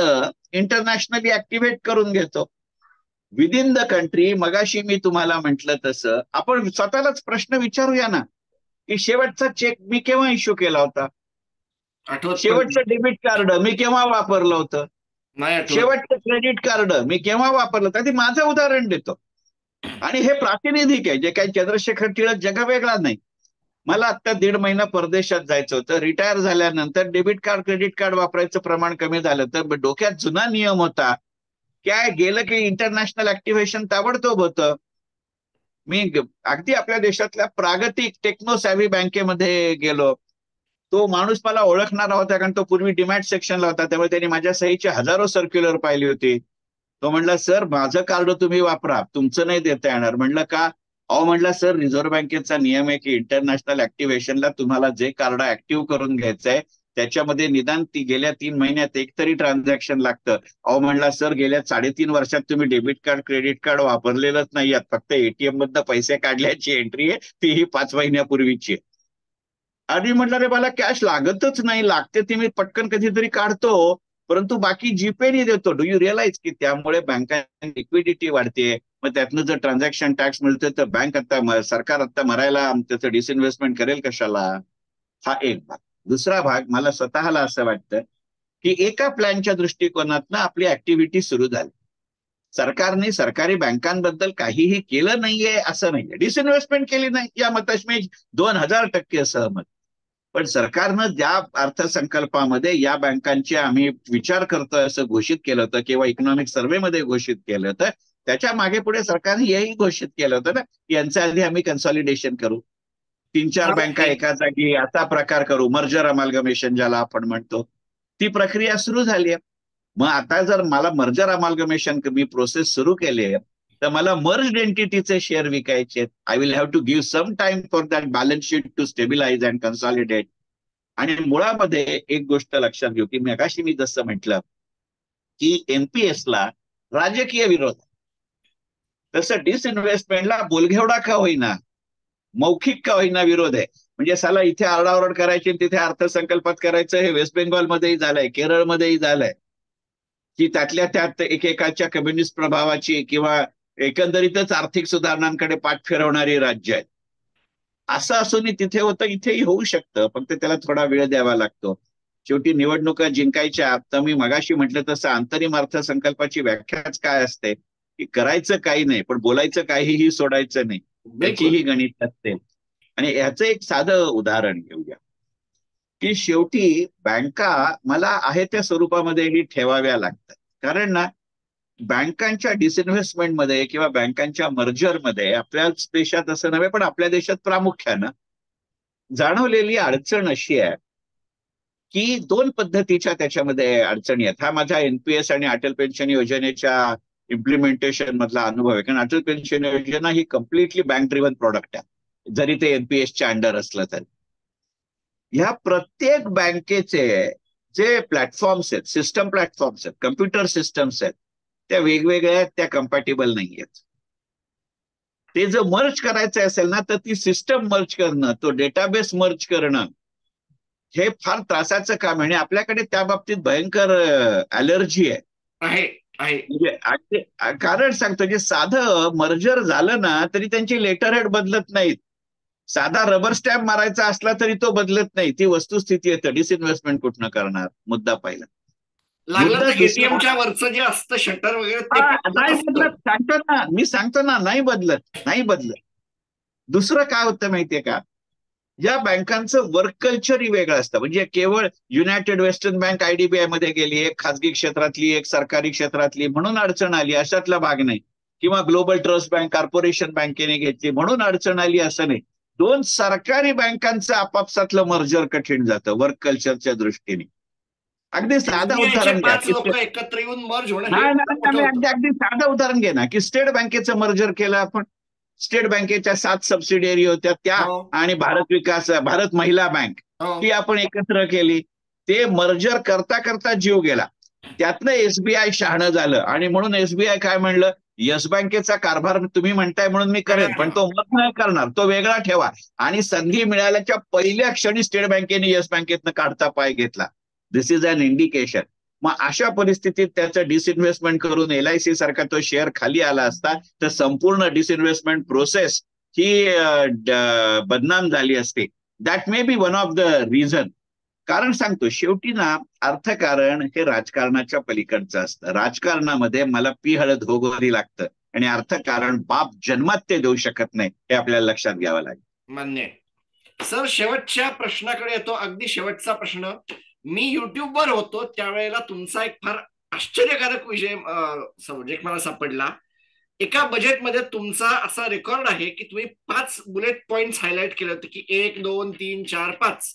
इंटरनॅशनली ऍक्टिव्हेट करून घेतो विदिन द कंट्री. मगाशी मी तुम्हाला म्हटलं तसं आपण स्वतःलाच प्रश्न विचारूया ना की शेवटचा चेक मी केव्हा इश्यू केला होता, शेवटचं डेबिट कार्ड मी केव्हा वापरलं होतं, शेवटचं क्रेडिट कार्ड मी केव्हा वापरलं होतं. ते माझं उदाहरण देतो आणि हे प्रातिनिधिक आहे, जे काही चंद्रशेखर टिळक जगा वेगळा नाही. मला आता 1.5 महिना परदेशात जायचं होतं. रिटायर झाल्यानंतर डेबिट कार्ड क्रेडिट कार्ड वापरायचं प्रमाण कमी झालं, तर डोक्यात जुना नियम होता, काय गेलं की इंटरनॅशनल ऍक्टिव्हेशन ताबडतोब होतं. मी अगदी आपल्या देशातल्या प्रागतिक टेक्नो सॅव्ही बँकेमध्ये गेलो. तो माणूस मला ओळखणारा होता कारण तो पूर्वी डिमॅट सेक्शनला होता, त्यामुळे त्यांनी माझ्या सहीची हजारो सर्क्युलर पाहिली होती. तो म्हणला, सर माझं कार्ड तुम्ही वापरा, तुमचं नाही देता येणार. म्हणलं का? अहो म्हणला, सर रिझर्व्ह बँकेचा नियम आहे की इंटरनॅशनल ऍक्टिव्हेशनला तुम्हाला जे कार्ड ऍक्टिव्ह करून घ्यायचंय त्याच्यामध्ये निदान गेल्या 3 महिन्यात एक तरी ट्रान्झॅक्शन लागतं. अहो म्हणला, सर गेल्या 3.5 वर्षात तुम्ही डेबिट कार्ड क्रेडिट कार्ड वापरलेलंच नाही, फक्त ATM मधनं पैसे काढल्याची एंट्री आहे, तीही 5 महिन्यापूर्वीची आहे. आणि म्हटलं, रे मला कॅश लागतच नाही, लागते ती मी पटकन कधीतरी काढतो, परंतु बाकी जीपेने देतो. डू यू रिअलाइज की त्यामुळे बँकांची लिक्विडिटी वाढते, मग त्यातनं जर ट्रान्झॅक्शन टॅक्स मिळतोय तर बँक आता, सरकार आता मरायला त्याचं डिसइन्व्हेस्टमेंट करेल कशाला? हा एक भाग. दुसरा भाग, मला स्वतःला असं वाटतं की एका प्लॅनच्या दृष्टिकोनातनं आपली ऍक्टिव्हिटी सुरू झाली. सरकारने सरकारी बँकांबद्दल काहीही केलं नाहीये असं नाहीये, डिसइन्व्हेस्टमेंट केली नाही या मताशी मी 2000% सहमत. पण सरकारनं ज्या अर्थसंकल्पामध्ये या बँकांचे आम्ही विचार करतोय असं घोषित केलं होतं किंवा इकॉनॉमिक सर्व्हेमध्ये घोषित केलं होतं, त्याच्या मागे पुढे सरकारने हेही घोषित केलं होतं ना, यांच्या आधी आम्ही कन्सॉलिडेशन करू. 3-4 बँका एका जागी असा प्रकार करू, मर्जर अमाल्गमेशन ज्याला आपण म्हणतो, ती प्रक्रिया सुरू झाली आहे. मग आता जर मला मर्जर अमाल्गमेशन मी प्रोसेस सुरू केली आहे, तर मला मर्ज एंटिटीचे शेअर विकायचे. I will have to give some time for that balance sheet to stabilise and consolidate. आणि मुळामध्ये एक गोष्ट लक्षात घेऊ की मगाशी मी जसं म्हटलं की एनपीएसला राजकीय विरोध, तसं डिसइन्व्हेस्टमेंटला बोलघेवडा का होईना, मौखिक का होईना विरोध आहे. म्हणजे साला इथे आरडाओरड करायची तिथे अर्थसंकल्पात करायचं, हे वेस्ट बेंगॉलमध्येही झालंय, केरळमध्येही झालंय, की त्यातल्या त्यात एकेकाच्या कम्युनिस्ट प्रभावाची किंवा एकंदरीतच आर्थिक सुधारणांकडे पाठ फिरवणारी राज्य आहेत. असं असूनही तिथे होतं, इथेही होऊ शकतं, फक्त त्याला थोडा वेळ द्यावा लागतो. शेवटी निवडणुका जिंकायच्या, तर मी मगाशी म्हटलं तसं अंतरिम अर्थसंकल्पाची व्याख्याच काय असते की करायचं काही नाही पण बोलायचं काहीही सोडायचं नाही, त्याचीही गणित असते. आणि याचं एक साधं उदाहरण घेऊया की शेवटी बँका मला आहे त्या स्वरूपामध्येही ठेवाव्या लागतात. कारण ना बँकांच्या डिसइन्व्हेस्टमेंटमध्ये किंवा बँकांच्या मर्जरमध्ये आपल्याच देशात असं नव्हे पण आपल्या देशात प्रामुख्यानं जाणवलेली अडचण अशी आहे की 2 पद्धतीच्या त्याच्यामध्ये अडचणी आहेत. हा माझ्या एनपीएस आणि अटल पेन्शन योजनेच्या इम्प्लिमेंटेशन मधला अनुभव आहे. कारण अटल पेन्शन योजना ही कम्प्लिटली बँक ड्रिव्हन प्रॉडक्ट आहे, जरी ते एनपीएसच्या अंडर असलं तरी. ह्या प्रत्येक बँकेचे जे प्लॅटफॉर्म्स आहेत, सिस्टम प्लॅटफॉर्म्स आहेत, कम्प्युटर सिस्टम्स आहेत, त्या वेगवेगळ्या आहेत, त्या कम्पॅटेबल नाही आहेत. ते जर मर्ज करायचं असेल ना तर ती सिस्टम मर्ज करणं, तो डेटाबेस मर्ज करणं हे फार त्रासाचं काम आहे. आणि आपल्याकडे त्या बाबतीत भयंकर अलर्जी आहे. म्हणजे कारण सांगतो जे साधं मर्जर झालं ना तरी त्यांची लेटर हेड बदलत नाहीत. साधा रबर स्टॅम्प मारायचा असला तरी तो बदलत नाही. ती वस्तुस्थिती येतं. डिसइन्व्हेस्टमेंट कुठनं करणार, मुद्दा पहिला. एटीएमच्या वरचं जे असतं शटर वगैरे नाही बदलत, सांगतो ना मी, सांगतो ना, नाही बदलत. दुसरं काय होतं माहितीये का, या बँकांचं वर्क कल्चरही वेगळं असतं. म्हणजे केवळ युनायटेड वेस्टर्न बँक आयडीबीआय मध्ये गेली, एक खासगी क्षेत्रातली एक सरकारी क्षेत्रातली म्हणून अडचण आली अशातला भाग नाही. किंवा ग्लोबल ट्रस्ट बँक कॉर्पोरेशन बँकेने घेतली म्हणून अडचण आली असं नाही. 2 सरकारी बँकांचं आपापसातलं मर्जर कठीण जातं वर्क कल्चरच्या दृष्टीने. अगदी साधं उदाहरण घ्या, एकत्र येऊन मर्ज होणं. अगदी साधं उदाहरण घे ना की स्टेट बँकेचं मर्जर केलं आपण. स्टेट बँकेच्या 7 सबसिडियरी होत्या त्या आणि भारत महिला बँक ती आपण एकत्र केली. ते मर्जर करता करता जीव गेला. त्यातनं एसबीआय शहाणं झालं आणि म्हणून एसबीआय काय म्हणलं, येस बँकेचा कारभार तुम्ही म्हणताय म्हणून मी करेन पण तो मत नाही करणार, तो वेगळा ठेवा. आणि संधी मिळाल्याच्या पहिल्या क्षणी स्टेट बँकेने येस बँकेतनं काढता पाय घेतला. दिस इज अन इंडिकेशन. मग अशा परिस्थितीत त्याचं डिसइन्व्हेस्टमेंट करून एलआयसी सारखा तो शेअर खाली आला असता तर संपूर्ण डिसइन्व्हेस्टमेंट प्रोसेस ही बदनाम झाली असते. That may be one of the reason. कारण सांगतो शेवटी ना अर्थकारण हे राजकारणाच्या पलीकडचं असतं. राजकारणामध्ये मला पी हळद होगोरी लागतं आणि अर्थकारण बाप जन्मात ते देऊ शकत नाही, हे आपल्याला लक्षात घ्यावं लागेल. मान्य सर. शेवटच्या प्रश्नाकडे येतो. अगदी शेवटचा प्रश्न. मी युट्यूबवर होतो त्यावेळेला तुमचा एक फार आश्चर्यकारक सब्जेक्ट मला सापडला. एका बजेटमध्ये तुमचा असा रेकॉर्ड आहे की तुम्ही 5 बुलेट पॉइंट्स हायलाइट केले होते की 1, 2, 3, 4, 5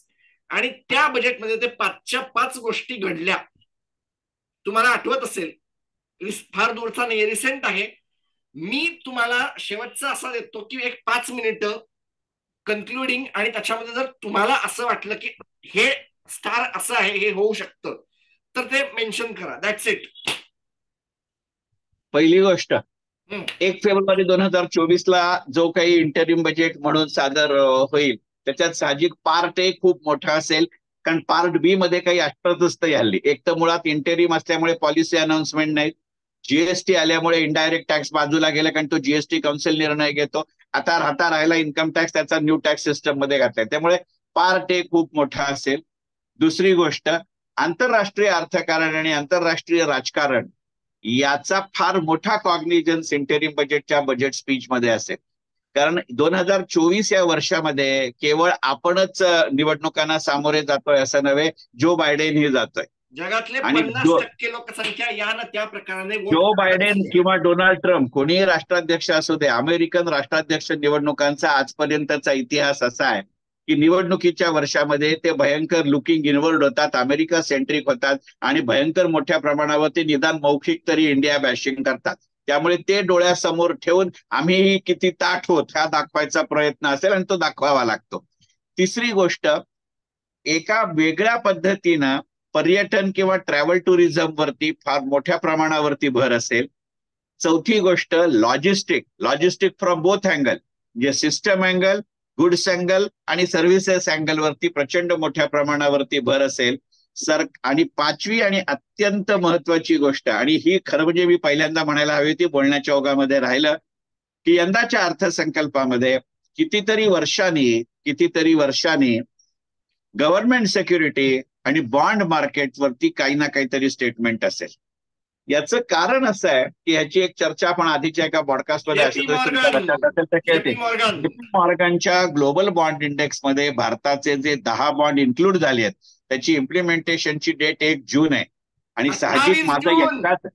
आणि त्या बजेटमध्ये ते 5च्या 5 गोष्टी घडल्या. तुम्हाला आठवत असेल, फार दूरचा नाही, रिसेंट आहे. मी तुम्हाला शेवटचा असा देतो की एक 5 मिनिटं कन्क्लुडिंग, आणि त्याच्यामध्ये जर तुम्हाला असं वाटलं की हे स्टार असं आहे, हे होऊ शकतं, तर ते मेन्शन करा. That's it. पहिली गोष्ट, 1 फेब्रुवारी 2024 जो काही इंटरिम बजेट म्हणून सादर होईल त्याच्यात साहजिक पार्ट ए खूप मोठा असेल. कारण पार्ट बी मध्ये काही अष्टतस्ती हल्ली. एक तर मुळात इंटरिम असल्यामुळे पॉलिसी अनाउन्समेंट नाही. जीएसटी आल्यामुळे इनडायरेक्ट टॅक्स बाजूला गेला कारण तो जीएसटी काउन्सिल निर्णय घेतो. आता राहिला इन्कम टॅक्स, त्याचा न्यू टॅक्स सिस्टम मध्ये घातलाय. त्यामुळे पार्ट ए खूप मोठा असेल. दुसरी गोष्ट, आंतरराष्ट्रीय अर्थकारण आणि आंतरराष्ट्रीय राजकारण याचा फार मोठा कॉग्निजन्स इंटरिम बजेटच्या बजेट स्पीच मध्ये असेल. कारण 2024 या वर्षामध्ये केवळ आपणच निवडणुकांना सामोरे जातोय असं नव्हे, जो बायडेनही जातोय. जगातले आणि 50% लोकसंख्या या ना त्या प्रकाराने जो बायडेन किंवा डोनाल्ड ट्रम्प कोणीही राष्ट्राध्यक्ष असू दे, अमेरिकन राष्ट्राध्यक्ष निवडणुकांचा आजपर्यंतचा इतिहास असा आहे की निवडणुकीच्या वर्षामध्ये ते भयंकर लुकिंग इनवर्ड होतात, अमेरिका सेंट्रिक होतात आणि भयंकर मोठ्या प्रमाणावर ते निदान मौखिक तरी इंडिया बॅशिंग करतात. त्यामुळे ते डोळ्यासमोर ठेवून आम्ही किती ताठ होत हा दाखवायचा प्रयत्न असेल आणि तो दाखवावा लागतो. तिसरी गोष्ट, एका वेगळ्या पद्धतीनं पर्यटन किंवा ट्रॅव्हल टुरिझम वरती फार मोठ्या प्रमाणावरती भर असेल. चौथी गोष्ट, लॉजिस्टिक फ्रॉम बोथ अँगल, जे सिस्टम अँगल, गुड्स अँगल आणि सर्व्हिसेस अँगल वरती प्रचंड मोठ्या प्रमाणावरती भर असेल. आणि पाचवी आणि अत्यंत महत्वाची गोष्ट, आणि ही खरं म्हणजे मी पहिल्यांदा म्हणायला हवी होती, बोलण्याच्या ओघामध्ये राहिलं, की यंदाच्या अर्थसंकल्पामध्ये कितीतरी वर्षांनी गव्हर्नमेंट सिक्युरिटी आणि बॉन्ड मार्केटवरती काही ना काहीतरी स्टेटमेंट असेल. याचं कारण असं आहे की ह्याची एक चर्चा आपण आधीच्या एका पॉडकास्टमध्ये मॉर्गनच्या ग्लोबल बॉन्ड इंडेक्स मध्ये भारताचे जे 10 बॉन्ड इन्क्लूड झाले आहेत त्याची इम्प्लिमेंटेशनची डेट 1 जून आहे. आणि साहजिक माझं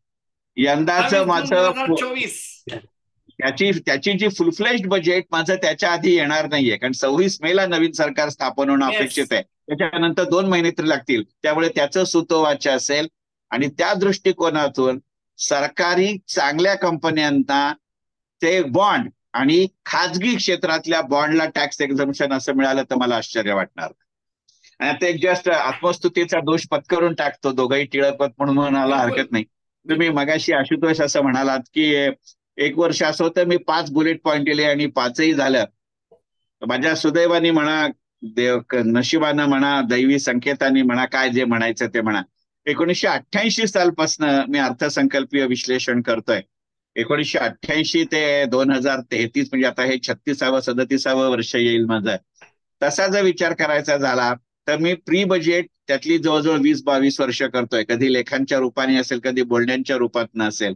यंदाचं त्याची जी फुल फ्लेज्ड बजेट माझं त्याच्या आधी येणार नाहीये, कारण 26 मेला नवीन सरकार स्थापन होणं अपेक्षित आहे. त्याच्यानंतर 2 महिने तरी लागतील. त्यामुळे त्याचं सुतोवाच असेल आणि त्या दृष्टिकोनातून सरकारी चांगल्या कंपन्यांना ते बॉन्ड आणि खाजगी क्षेत्रातल्या बॉन्डला टॅक्स एक्झम्पशन असं मिळालं तर मला आश्चर्य वाटणार. आणि आता एक जस्ट आत्मस्तुतीचा दोष पत्करून टाकतो, दोघंही टिळकपत म्हणून म्हणायला हरकत नाही. तुम्ही मगाशी आशुतोष असं म्हणालात की 1 वर्ष असं होतं मी 5 बुलेट पॉईंट दिले आणि 5ही झालं. माझ्या सुदैवाने म्हणा, नशिबानं म्हणा, दैवी संकेतांनी म्हणा, काय जे म्हणायचं ते म्हणा, 1988 सालपासून मी अर्थसंकल्पीय विश्लेषण करतोय. 1988 ते 2033 म्हणजे आता हे 36-37 वर्ष येईल माझं. तसा जर विचार करायचा झाला तर मी प्री बजेट त्यातली जवळजवळ 20-22 वर्ष करतोय. कधी लेखांच्या रूपाने असेल, कधी बोलण्यांच्या रूपात नसेल.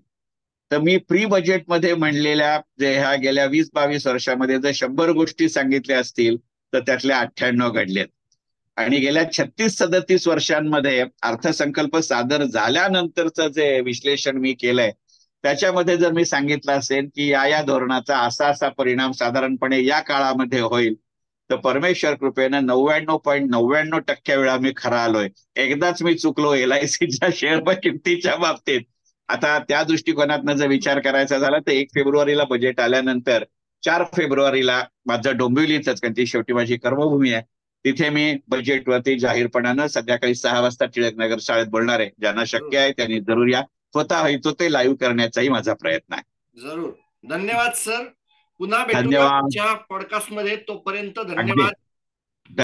तर मी प्री बजेटमध्ये म्हणलेल्या जे ह्या गेल्या 20-22 वर्षामध्ये जर 100 गोष्टी सांगितल्या असतील तर त्यातल्या 98 घडलेत. आणि गेल्या 36-37 वर्षांमध्ये अर्थसंकल्प सादर झाल्यानंतरचं जे विश्लेषण मी केलंय त्याच्यामध्ये जर मी सांगितलं असेल की या धोरणाचा असा परिणाम साधारणपणे या काळामध्ये होईल, तर परमेश्वर कृपेनं 99.99% वेळा मी खरा आलोय. एकदाच मी चुकलो LICच्या शेअर किमतीच्या बाबतीत. आता त्या दृष्टिकोनातनं जर विचार करायचा झाला तर 1 फेब्रुवारीला बजेट आल्यानंतर 4 फेब्रुवारीला माझं डोंबिवलीतच, कारण ती शेवटी माझी कर्मभूमी आहे, तिथे मी बजेटवरती जाहीरपणानं संध्याकाळी 6 वाजता टिळकनगर शाळेत बोलणार आहे. ज्यांना शक्य आहे त्यांनी जरूर या. स्वतः येतो ते लाईव्ह करण्याचाही माझा प्रयत्न आहे. जरूर. धन्यवाद सर. पुन्हा भेटूया पॉडकास्ट मध्ये. तोपर्यंत धन्यवाद.